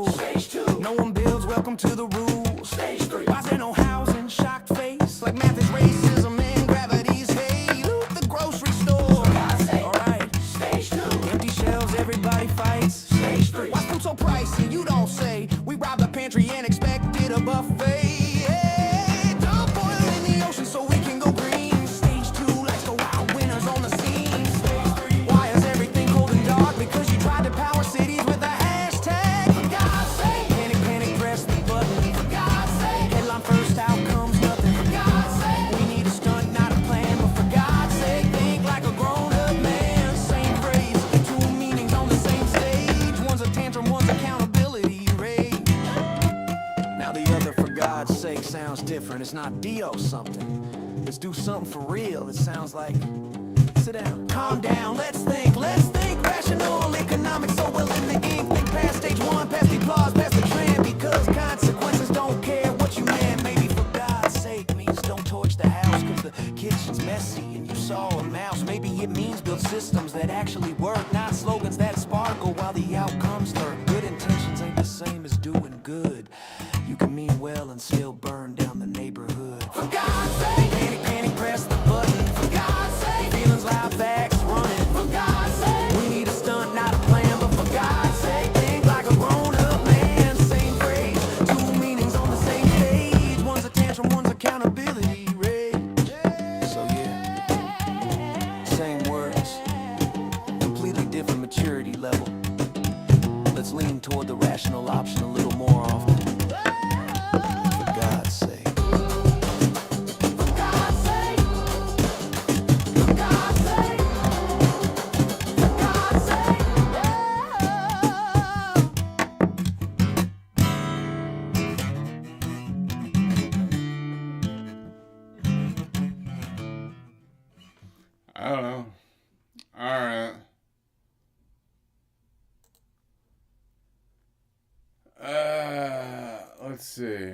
it's not Dio something. Let's do something for real. It sounds like. Sit down. Calm down, let's think. Rational economics so well in the ink. Think past stage one, past the applause, past the trend. Because consequences don't care what you meant. Maybe for God's sake means don't torch the house. Cause the kitchen's messy and you saw a mouse. Maybe it means build systems that actually work. Not slogans that sparkle while the outcomes lurk. Good intentions ain't the same as doing good. You can mean well and still burn down the neighborhood. For God's sake, panic, press the button. For God's sake, feelings loud, facts running. For God's sake, we need a stunt, not a plan. But for God's sake, think like a grown-up man. Same phrase, two meanings on the same page. One's a tantrum, one's accountability, right? So yeah, same words, completely different maturity level. Let's lean toward the rational option a little more often. For God's sake. For God's sake. For God's sake. For God's sake. I don't know. All right. Let's see.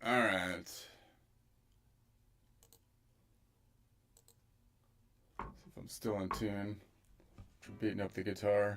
All right. See if I'm still in tune. I'm beating up the guitar.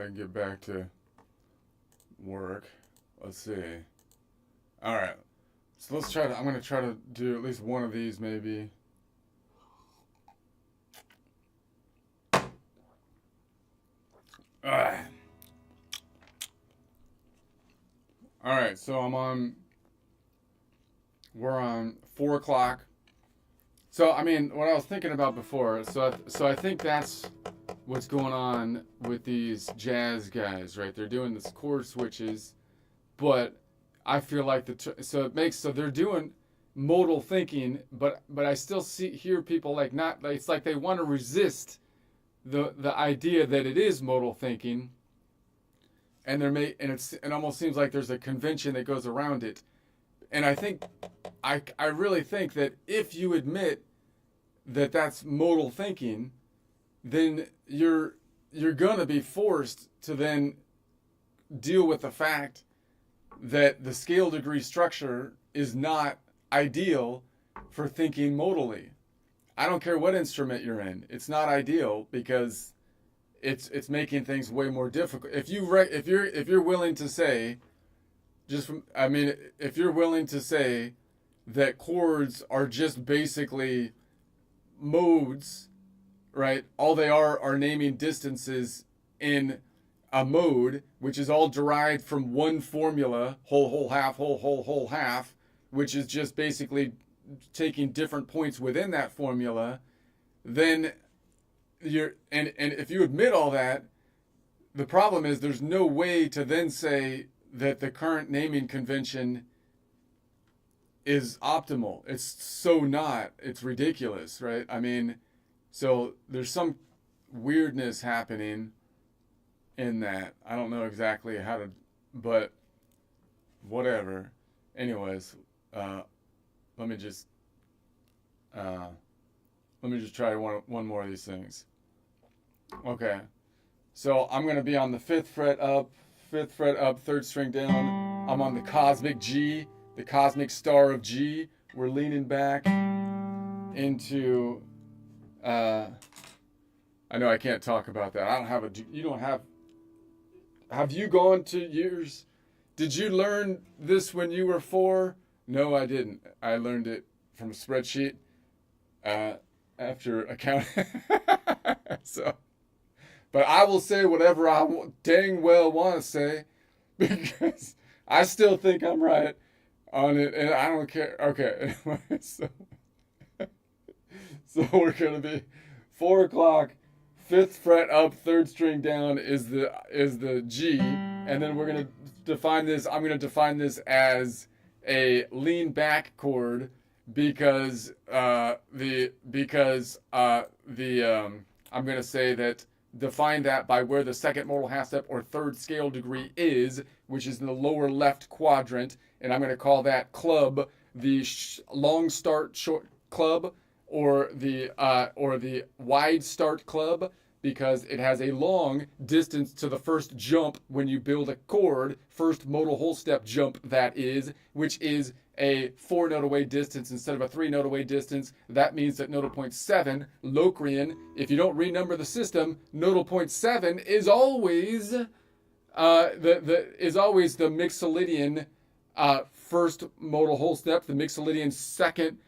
can get back to work. Let's see. All right. So let's try to, I'm going to try to do at least one of these maybe. All right, so we're on 4 o'clock. So, I mean, what I was thinking about before, so I think that's what's going on with these jazz guys, right? They're doing this chord switches, but I feel like so they're doing modal thinking, but I still hear people like not, like, it's like they want to resist the idea that it is modal thinking, and it almost seems like there's a convention that goes around it. And I think I really think that if you admit that that's modal thinking, then you're gonna be forced to then deal with the fact that the scale degree structure is not ideal for thinking modally. I don't care what instrument you're in; it's not ideal because it's making things way more difficult. If you're willing to say, if you're willing to say that chords are just basically modes, right? All they are naming distances in a mode, which is all derived from one formula, whole, whole, half, which is just basically taking different points within that formula, then and if you admit all that, the problem is there's no way to then say that the current naming convention is optimal. It's so not. It's ridiculous, right? I mean, so there's some weirdness happening in that. I don't know exactly how to, but whatever. Anyways, let me just try one more of these things. Okay, so I'm gonna be on the fifth fret up, third string down. I'm on the cosmic G, the cosmic star of G. We're leaning back into. I know I can't talk about that. I don't have you don't have. Have you gone to years? Did you learn this when you were 4? No, I didn't. I learned it from a spreadsheet after accounting. So, but I will say whatever I dang well want to say because I still think I'm right on it, and I don't care. Okay, anyway, so we're gonna be 4 o'clock, 5th fret up, 3rd string down is the G, and then we're gonna define this. I'm gonna define this as a lean back chord because I'm gonna say that define that by where the second modal half step or third scale degree is, which is in the lower left quadrant, and I'm gonna call that club the long start short club or the wide start club because it has a long distance to the first jump when you build a chord, first modal whole step jump that is, which is a 4 note away distance instead of a 3 note away distance. That means that nodal point 7, Locrian, if you don't renumber the system, nodal point 7 is always the Mixolydian first modal whole step, the Mixolydian second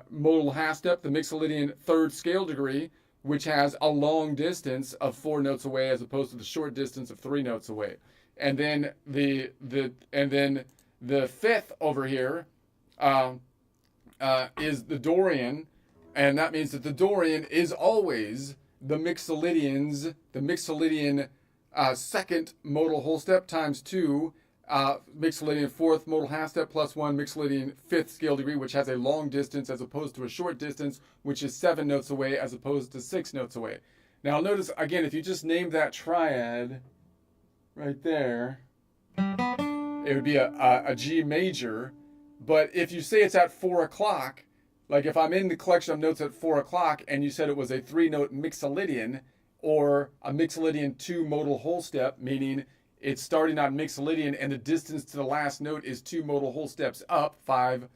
modal half step, the Mixolydian third scale degree, which has a long distance of 4 notes away as opposed to the short distance of 3 notes away. And then the fifth over here is the Dorian, and that means that the Dorian is always the Mixolydian second modal whole step times 2, Mixolydian fourth modal half step plus 1, Mixolydian fifth scale degree, which has a long distance as opposed to a short distance, which is 7 notes away as opposed to 6 notes away. Now notice again, if you just name that triad right there, it would be a G major. But if you say it's at 4 o'clock, like if I'm in the collection of notes at 4 o'clock and you said it was a 3-note Mixolydian or a Mixolydian 2 modal whole step, meaning it's starting on Mixolydian and the distance to the last note is 2 modal whole steps up, 5,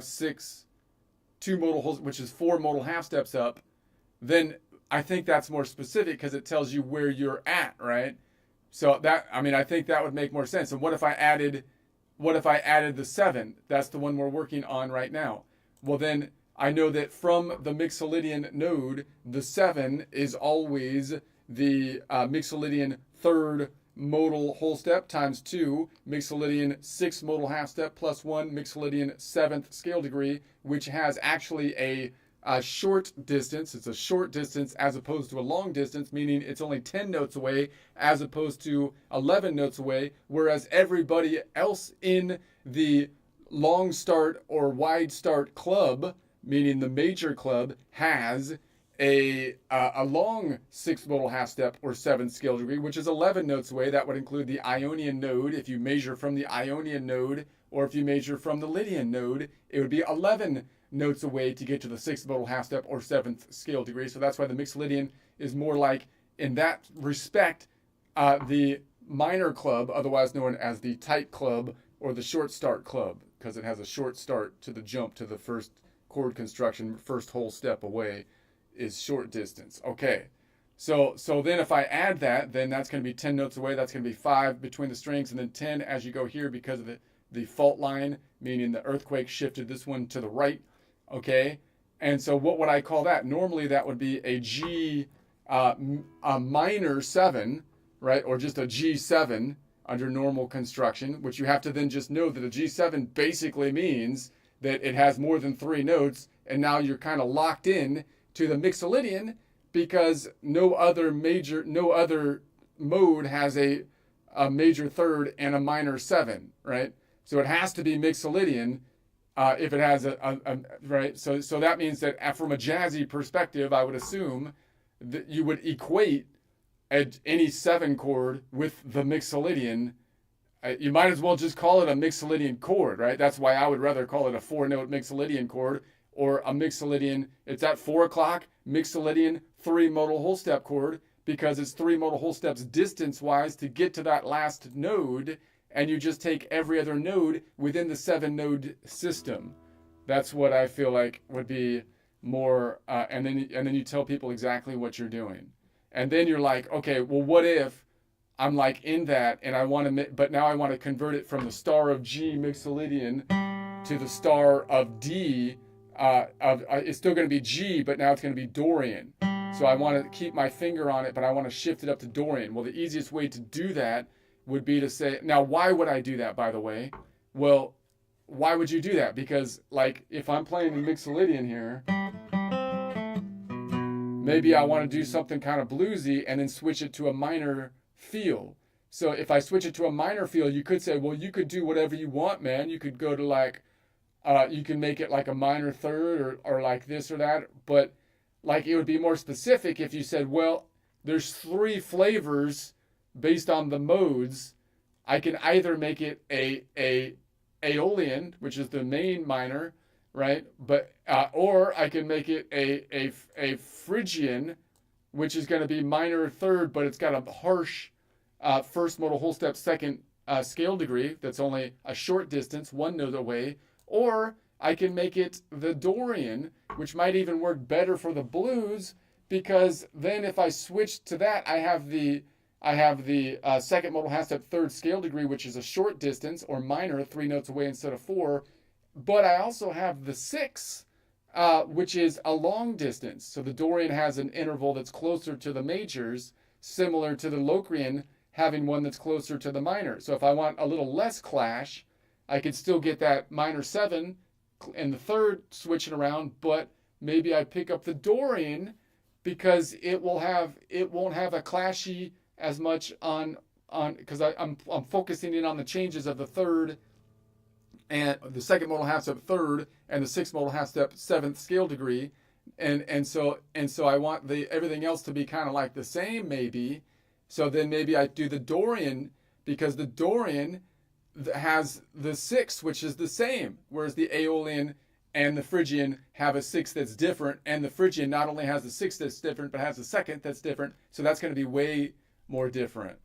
6, 2 modal whole, which is 4 modal half steps up, then I think that's more specific because it tells you where you're at, right? So that, I mean, I think that would make more sense. And what if I added the 7? That's the one we're working on right now. Well, then I know that from the Mixolydian node, the 7 is always the Mixolydian third modal whole step times 2, Mixolydian sixth modal half step plus 1 Mixolydian seventh scale degree, which has actually a short distance. It's a short distance as opposed to a long distance, meaning it's only 10 notes away as opposed to 11 notes away, whereas everybody else in the long start or wide start club, meaning the major club, has a long sixth modal half step or seventh scale degree, which is 11 notes away. That would include the Ionian node. If you measure from the Ionian node, or if you measure from the Lydian node, it would be 11 notes away to get to the sixth modal half step or seventh scale degree. So that's why the Mixolydian is more like, in that respect, the minor club, otherwise known as the tight club or the short start club, because it has a short start to the jump to the first chord construction, first whole step away is short distance. Okay, so then if I add that, then that's going to be 10 notes away. That's going to be 5 between the strings, and then 10 as you go here because of the fault line, meaning the earthquake shifted this one to the right. Okay, and so what would I call that? Normally that would be a G, a minor 7, right, or just a G7 under normal construction, which you have to then just know that a G7 basically means that it has more than 3 notes, and now you're kind of locked in to the Mixolydian because no other mode has a major third and a minor 7, right? So it has to be Mixolydian if it has right. So that means that from a jazzy perspective, I would assume that you would equate any 7 chord with the Mixolydian. You might as well just call it a Mixolydian chord, right? That's why I would rather call it a 4-note Mixolydian chord or a Mixolydian. It's at 4 o'clock Mixolydian 3 modal whole step chord because it's 3 modal whole steps distance-wise to get to that last node, and you just take every other node within the 7-node system. That's what I feel like would be more, and then you tell people exactly what you're doing. And then you're like, okay, well, what if I'm like in that and I want to, but now I want to convert it from the star of G Mixolydian to the star of D, it's still going to be G, but now it's going to be Dorian. So I want to keep my finger on it, but I want to shift it up to Dorian. Well, the easiest way to do that would be to say, now why would I do that, by the way? Well, why would you do that? Because like if I'm playing the Mixolydian here, maybe I want to do something kind of bluesy and then switch it to a minor feel. So if I switch it to a minor feel, you could say, well, you could do whatever you want, man. You could go to like, you can make it like a minor third or like this or that. But like it would be more specific if you said, well, there's 3 flavors based on the modes. I can either make it a Aeolian, which is the main minor, right? But or I can make it a Phrygian, which is going to be minor third, but it's got a harsh first modal whole step second scale degree that's only a short distance, 1 note away. Or I can make it the Dorian, which might even work better for the blues, because then if I switch to that, I have the second modal half step third scale degree, which is a short distance or minor, 3 notes away instead of 4. But I also have the 6, which is a long distance. So the Dorian has an interval that's closer to the majors, similar to the Locrian having one that's closer to the minor. So if I want a little less clash, I could still get that minor 7 and the third switching around, but maybe I pick up the Dorian because it won't have a clashy as much on because I'm focusing in on the changes of the third and the second modal half step third and the sixth modal half step seventh scale degree, and so I want everything else to be kind of like the same maybe. So then maybe I do the Dorian because the Dorian has the 6, which is the same, whereas the Aeolian and the Phrygian have a 6 that's different, and the Phrygian not only has the 6 that's different, but has a second that's different. So that's going to be way more different.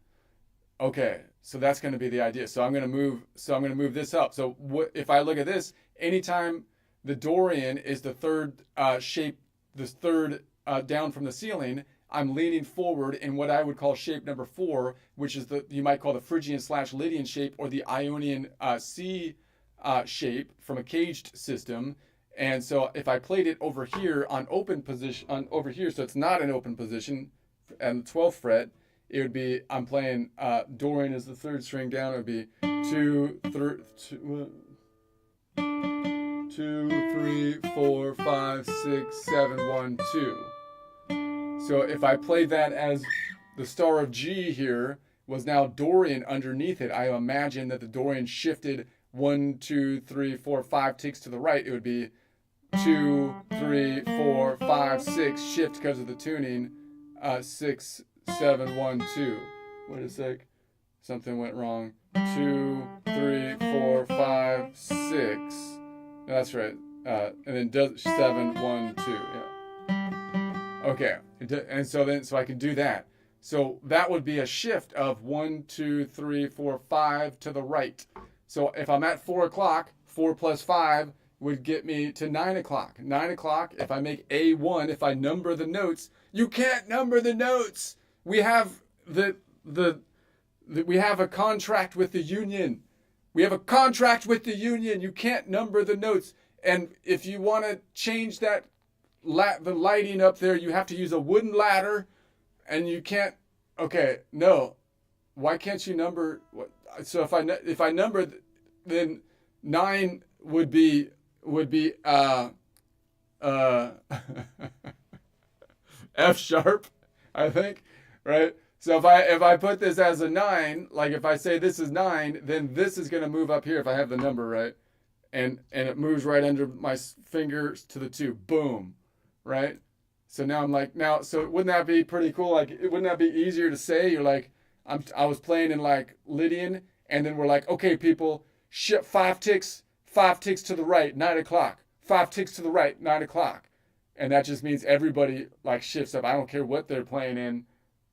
Okay, so that's going to be the idea. So I'm going to move this up. So if I look at this, anytime the Dorian is the third shape, this third down from the ceiling, I'm leaning forward in what I would call shape number 4, which is you might call the Phrygian/Lydian shape, or the Ionian C shape from a caged system. And so if I played it over here on open position, over here, so it's not an open position, and the 12th fret, it would be, I'm playing Dorian as the 3rd string down. It would be 2, 3, 4, 5, 6, 7, 1, 2. So if I played that as the star of G here was now Dorian underneath it, I imagine that the Dorian shifted 1, 2, 3, 4, 5 ticks to the right. It would be 2, 3, 4, 5, 6, shift because of the tuning, 6, 7, 1, 2. Wait a sec. Something went wrong. 2, 3, 4, 5, 6. No, that's right. And then 7, 1, 2. Yeah. Okay. And so I can do that. So that would be a shift of 1, 2, 3, 4, 5 to the right. So if I'm at 4 o'clock, 4 plus 5 would get me to 9 o'clock. 9 o'clock, if I make A1, if I number the notes, you can't number the notes. We have we have a contract with the union. We have a contract with the union. You can't number the notes. And if you want to change that, the lighting up there, you have to use a wooden ladder, and you can't. Okay, no. Why can't you number? So if I number, then 9 would be F sharp, I think, right? So if I put this as a 9, like if I say this is 9, then this is going to move up here if I have the number right, and it moves right under my fingers to the 2. Boom, right? So now I'm like, so wouldn't that be pretty cool? Like, wouldn't that be easier to say? You're like, I was playing in like Lydian, and then we're like, okay, people, shift 5 ticks to the right, 9 o'clock. 5 ticks to the right, 9 o'clock. And that just means everybody like shifts up. I don't care what they're playing in.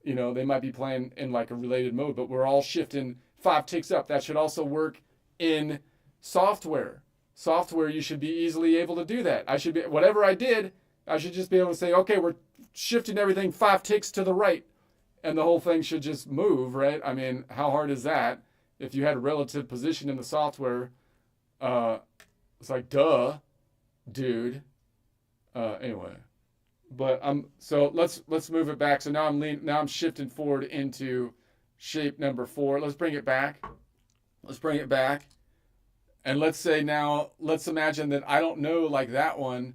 You know, they might be playing in like a related mode, but we're all shifting 5 ticks up. That should also work in software. Software, you should be easily able to do that. Whatever I did, I should just be able to say, okay, we're shifting everything 5 ticks to the right. And the whole thing should just move, right? I mean, how hard is that? If you had a relative position in the software, it's like, duh, dude. Anyway, but so let's move it back. So now I'm shifting forward into shape number 4. Let's bring it back. And let's imagine that I don't know like that one,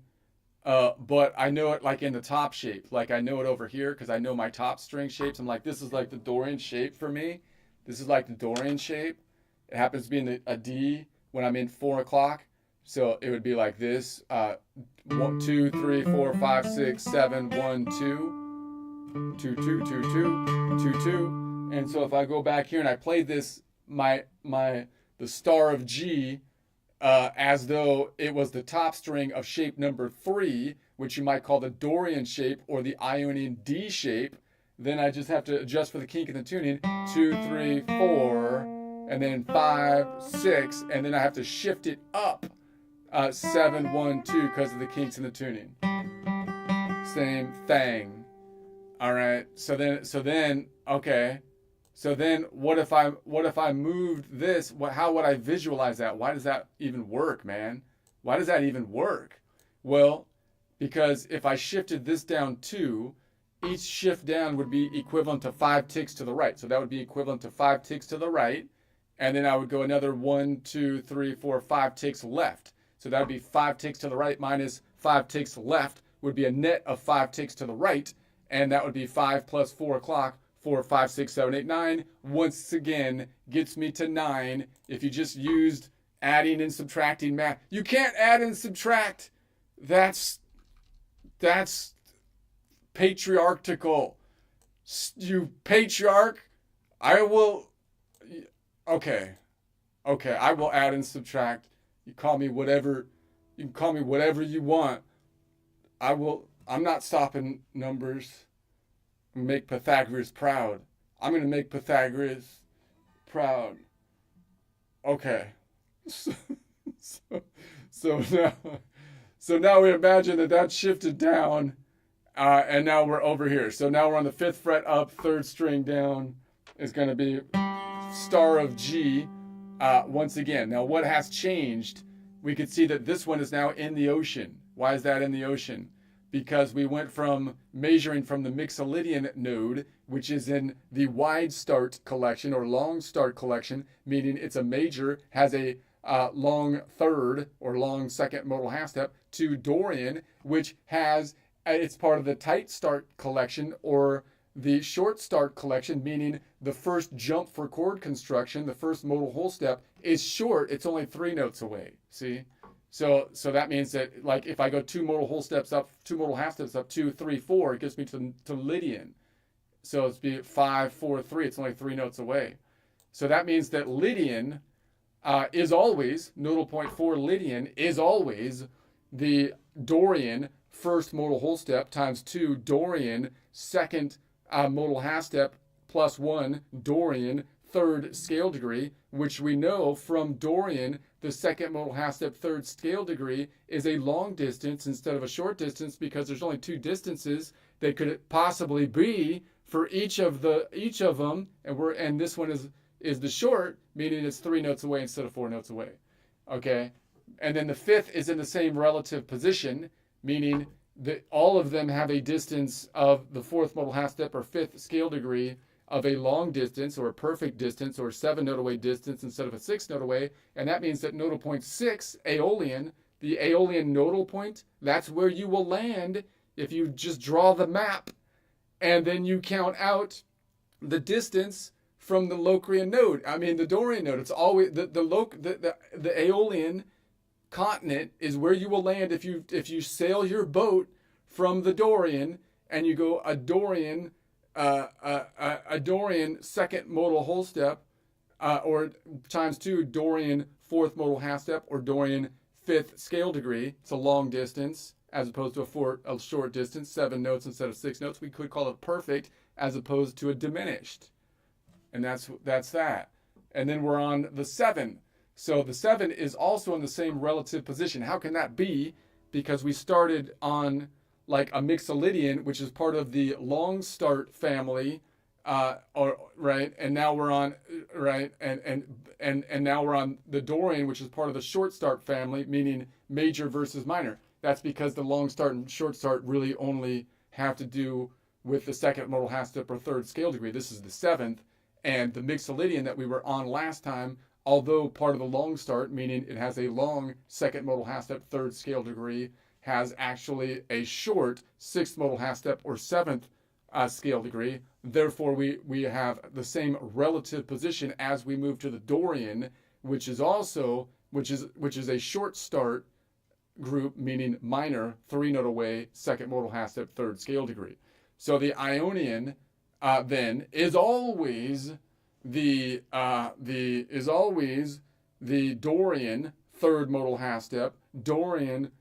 but I know it like in the top shape. Like I know it over here because I know my top string shapes. I'm like, this is like the Dorian shape for me. This is like the Dorian shape. It happens to be in a D when I'm in 4 o'clock. So it would be like this, 1, 2, 3, 4, 5, 6, 7, 1, 2, 2, 2, 2, 2, 2, 2. And so if I go back here and I play this, the star of G, as though it was the top string of shape number 3, which you might call the Dorian shape or the Ionian D shape, then I just have to adjust for the kink in the tuning. 2, 3, 4, and then 5, 6, and then I have to shift it up. 7, 1, 2 because of the kinks in the tuning. Same thing. All right. So then okay. So then what if I moved this? How would I visualize that? Why does that even work, man? Why does that even work? Well, because if I shifted this down 2, each shift down would be equivalent to 5 ticks to the right. So that would be equivalent to 5 ticks to the right, and then I would go another 1, 2, 3, 4, 5 ticks left. So that would be 5 ticks to the right minus 5 ticks left would be a net of 5 ticks to the right. And that would be 5 plus 4 o'clock, 4, 5, 6, 7, 8, 9. Once again, gets me to 9. If you just used adding and subtracting math. You can't add and subtract. That's patriarchal. You patriarch. Okay, I will add and subtract. You can call me whatever you want. I'm not stopping numbers. Make Pythagoras proud. I'm going to make Pythagoras proud. Okay. So now we imagine that shifted down And now we're over here. So now we're on the 5th fret up, 3rd string down is going to be star of G once again. Now what has changed? We could see that this one is now in the ocean. Why is that in the ocean? Because we went from measuring from the Mixolydian node, which is in the wide start collection or long start collection, meaning it's a major, has a long 3rd or long 2nd modal half step, to Dorian, which has, it's part of the tight start collection or the short start collection, meaning the first jump for chord construction, the first modal whole step, is short. It's only 3 notes away. See? So that means that, like, if I go 2 modal whole steps up, 2 modal half steps up, 2, 3, 4, it gets me to Lydian. So it's be 5, 4, 3. It's only 3 notes away. So that means that Lydian is always, nodal point for Lydian is always the Dorian first modal whole step times 2 Dorian second modal half step plus 1 Dorian 3rd scale degree, which we know from Dorian, the 2nd modal half step 3rd scale degree is a long distance instead of a short distance, because there's only 2 distances that could possibly be for each of them, and this one is the short, meaning it's 3 notes away instead of 4 notes away. Okay, and then the 5th is in the same relative position, meaning that all of them have a distance of the 4th modal half step or 5th scale degree of a long distance or a perfect distance or 7 note away distance instead of a 6 note away. And that means that nodal point 6, Aeolian, the Aeolian nodal point, that's where you will land if you just draw the map and then you count out the distance from the Locrian node. I mean, the Dorian node. It's always the Aeolian continent is where you will land if you sail your boat from the Dorian and you go a Dorian 2nd modal whole step, or times 2 Dorian 4th modal half step, or Dorian 5th scale degree. It's a long distance as opposed to a short distance, 7 notes instead of 6 notes. We could call it perfect as opposed to a diminished. And that's that. And then we're on the 7. So the 7 is also in the same relative position. How can that be? Because we started on like a Mixolydian, which is part of the long start family, right? And now we're on right, and now we're on the Dorian, which is part of the short start family, meaning major versus minor. That's because the long start and short start really only have to do with the 2nd modal half step or 3rd scale degree. This is the 7th, and the Mixolydian that we were on last time, although part of the long start, meaning it has a long 2nd modal half step 3rd scale degree, has actually a short 6th modal half step or 7th scale degree. Therefore, we have the same relative position as we move to the Dorian, which is a short start group, meaning minor, 3 note away, 2nd modal half step 3rd scale degree. So the Ionian then is always the Dorian 3rd modal half step, Dorian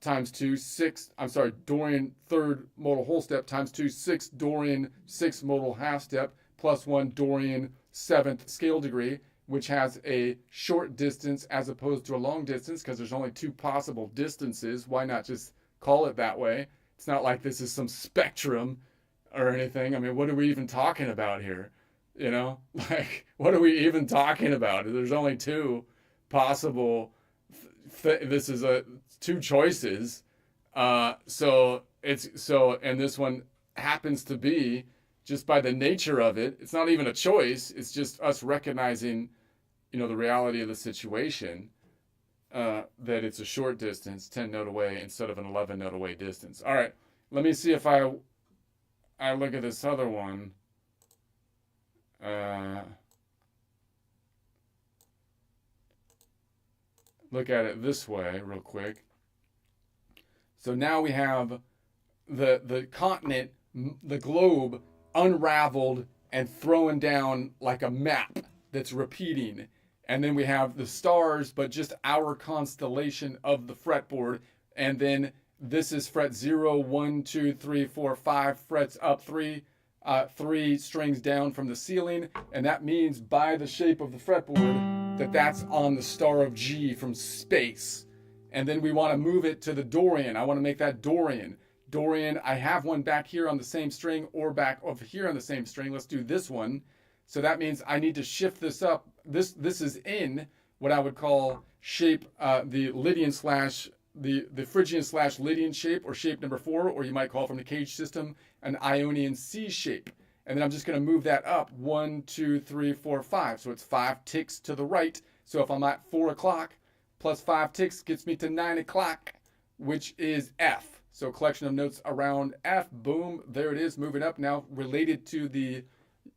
times 2, 6, Dorian 3rd modal whole step times 2, 6 Dorian 6th modal half step plus 1 Dorian 7th scale degree, which has a short distance as opposed to a long distance, because there's only 2 possible distances. Why not just call it that way? It's not like this is some spectrum or anything. I mean, what are we even talking about here? You know, like, what are we even talking about? There's only 2 possible. This is 2 choices. And this one happens to be, just by the nature of it, it's not even a choice. It's just us recognizing, the reality of the situation, that it's a short distance, 10 note away instead of an 11 note away distance. All right, let me see if I look at this other one. Look at it this way real quick. So now we have the continent, the globe, unraveled and thrown down like a map that's repeating. And then we have the stars, but just our constellation of the fretboard. And then this is fret 0, 1, 2, 3, 4, 5 frets up, 3 strings down from the ceiling. And that means by the shape of the fretboard that's on the star of G from space. And then we want to move it to the Dorian. I want to make that Dorian. Dorian. I have one back here on the same string or back over here on the same string. Let's do this one. So that means I need to shift this up. This is in what I would call shape, the Lydian slash, the Phrygian slash Lydian shape, or shape number 4, or you might call from the cage system an Ionian C shape. And then I'm just going to move that up 1, 2, 3, 4, 5. So it's 5 ticks to the right. So if I'm at 4 o'clock, plus 5 ticks gets me to 9 o'clock, which is F. So collection of notes around F. Boom, there it is, moving up. Now related to the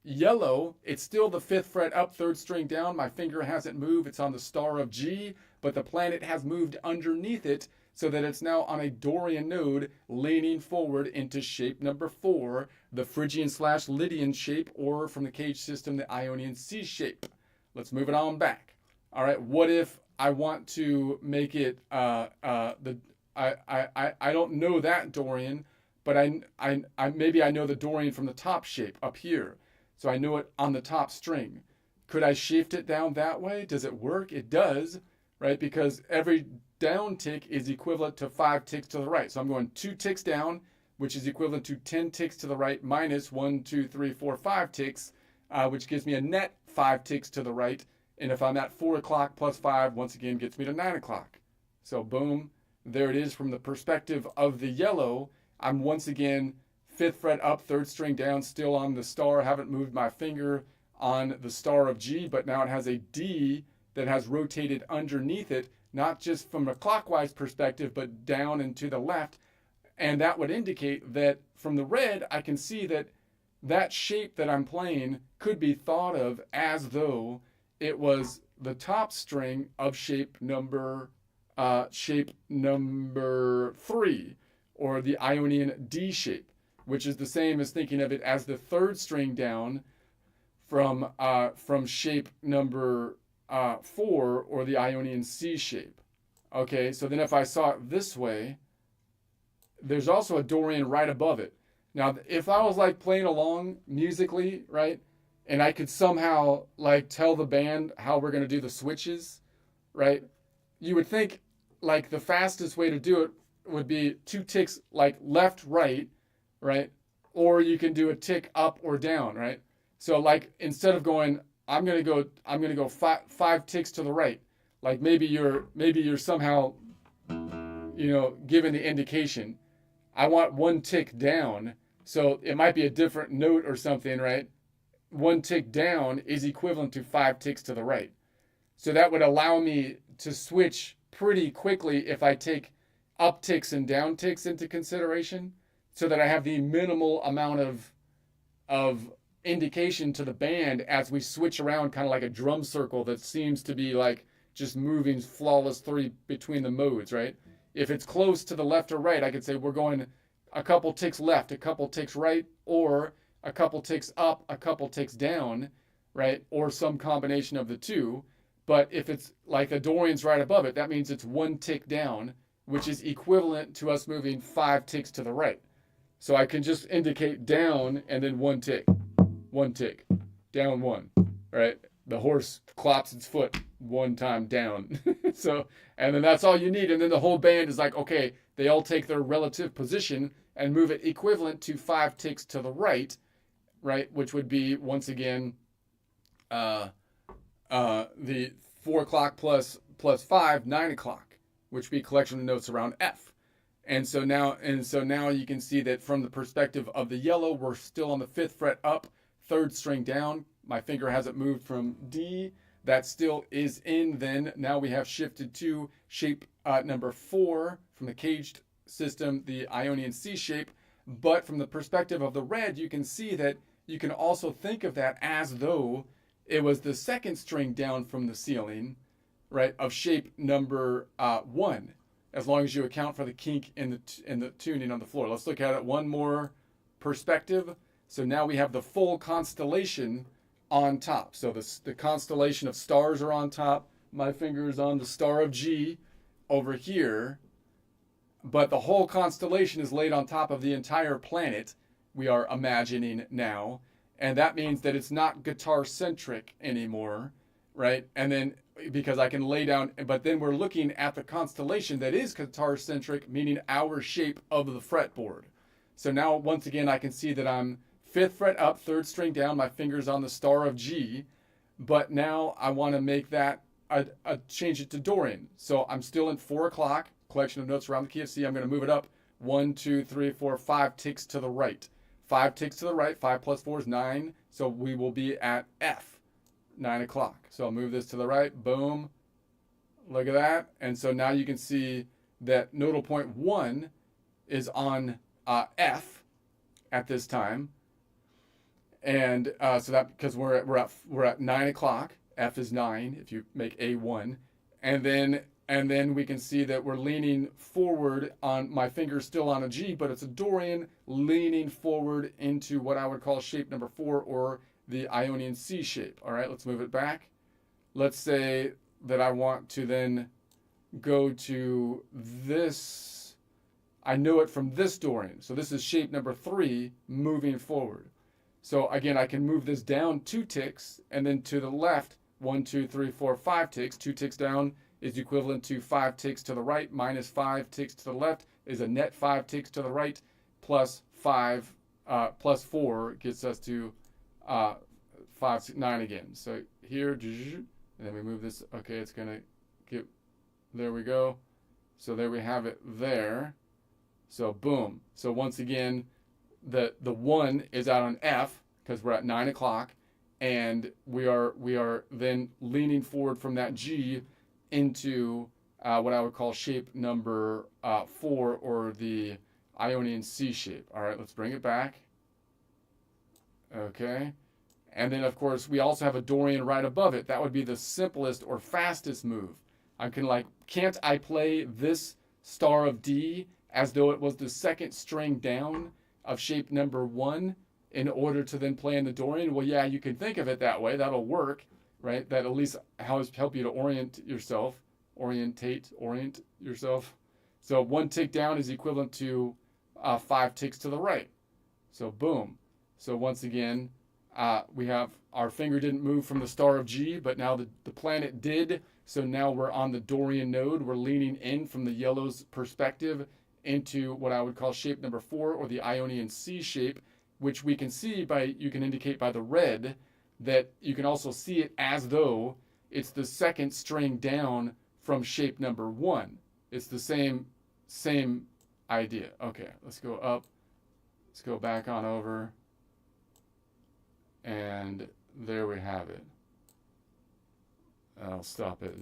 yellow, it's still the 5th fret up, 3rd string down. My finger hasn't moved. It's on the star of G, but the planet has moved underneath it so that it's now on a Dorian node leaning forward into shape number 4, the Phrygian slash Lydian shape, or from the cage system, the Ionian C shape. Let's move it on back. All right, what if I want to make it I don't know that Dorian, but I maybe I know the Dorian from the top shape up here. So I know it on the top string. Could I shift it down that way? Does it work? It does, right? Because every down tick is equivalent to 5 ticks to the right. So I'm going 2 ticks down, which is equivalent to 10 ticks to the right minus 1, 2, 3, 4, 5 ticks, which gives me a net 5 ticks to the right. And if I'm at 4 o'clock plus 5, once again gets me to 9 o'clock. So boom, there it is from the perspective of the yellow. I'm once again 5th fret up, 3rd string down, still on the star. Haven't moved my finger on the star of G, but now it has a D that has rotated underneath it, not just from a clockwise perspective, but down and to the left. And that would indicate that from the red, I can see that that shape that I'm playing could be thought of as though it was the top string of shape number 3, or the Ionian D shape, which is the same as thinking of it as the 3rd string down from shape number 4, or the Ionian C shape. Okay, so then if I saw it this way, there's also a Dorian right above it. Now, if I was like playing along musically, right, and I could somehow like tell the band how we're going to do the switches, right, you would think like the fastest way to do it would be 2 ticks like left, right, or you can do a tick up or down, right? So like instead of going, I'm gonna go 5 ticks to the right. Like maybe you're somehow, given the indication. I want 1 tick down, so it might be a different note or something, right? 1 tick down is equivalent to 5 ticks to the right. So that would allow me to switch pretty quickly if I take up ticks and down ticks into consideration, so that I have the minimal amount of indication to the band as we switch around, kind of like a drum circle that seems to be like just moving flawlessly between the modes, right? If it's close to the left or right, I could say we're going a couple ticks left, a couple ticks right, or a couple ticks up, a couple ticks down, right? Or some combination of the two. But if it's like a Dorian's right above it, that means it's 1 tick down, which is equivalent to us moving 5 ticks to the right. So I can just indicate down and then 1 tick, down 1, right? The horse clops its foot 1 time down. So, and then that's all you need. And then the whole band is like, okay, they all take their relative position and move it equivalent to 5 ticks to the right, which would be, once again, the 4 o'clock plus 5, 9 o'clock, which would be collection of notes around F. And so now you can see that from the perspective of the yellow, we're still on the 5th fret up, 3rd string down. My finger hasn't moved from D. That still is in then. Now we have shifted to shape number 4 from the caged system, the Ionian C shape. But from the perspective of the red, you can see that you can also think of that as though it was the 2nd string down from the ceiling, right, of shape number 1, as long as you account for the kink in the tuning on the floor. Let's look at it one more perspective. So now we have the full constellation on top. So the constellation of stars are on top. My finger is on the star of G over here. But the whole constellation is laid on top of the entire planet, we are imagining now. And that means that it's not guitar-centric anymore, right? And then because I can lay down, but then we're looking at the constellation that is guitar centric, meaning our shape of the fretboard. So now once again I can see that I'm 5th fret up, 3rd string down, my fingers on the star of G, but now I want to make that change it to Dorian. So I'm still in 4 o'clock, collection of notes around the key of C. I'm going to move it up 1, 2, 3, 4, 5 ticks to the right. 5 ticks to the right, 5 plus 4 is 9, so we will be at F, 9 o'clock. So I'll move this to the right, boom, look at that. And so now you can see that nodal point 1 is on F at this time. And so that, because we're at 9 o'clock, F is 9 if you make A1, and then we can see that we're leaning forward on my finger still on a G, but it's a Dorian leaning forward into what I would call shape number 4, or the Ionian C shape. All right, let's move it back. Let's say that I want to then go to this. I know it from this Dorian. So this is shape number 3 moving forward. So again, I can move this down 2 ticks, and then to the left, 1, 2, 3, 4, 5 ticks. 2 ticks down is equivalent to 5 ticks to the right, minus 5 ticks to the left is a net 5 ticks to the right, plus 5, plus 4 gets us to 5, 6, 9 again. So here, and then we move this. Okay, it's going to get, there we go. So there we have it there. So boom. So once again, the 1 is out on F because we're at 9 o'clock, and we are then leaning forward from that G into what I would call shape number 4, or the Ionian C shape. All right, let's bring it back. Okay. And then, of course, we also have a Dorian right above it. That would be the simplest or fastest move. I can, like, can't I play this star of D as though it was the 2nd string down of shape number 1 in order to then play in the Dorian? Well, yeah, you can think of it that way. That'll work, right? That at least help you to orient yourself. Orient yourself. So 1 tick down is equivalent to 5 ticks to the right. So boom. So once again, we have our finger didn't move from the star of G, but now the planet did. So now we're on the Dorian node. We're leaning in from the yellow's perspective into what I would call shape number 4, or the Ionian C shape, which we can see you can indicate by the red that you can also see it as though it's the 2nd string down from shape number 1. It's the same idea. Okay, let's go up. Let's go back on over. And there we have it. I'll stop it.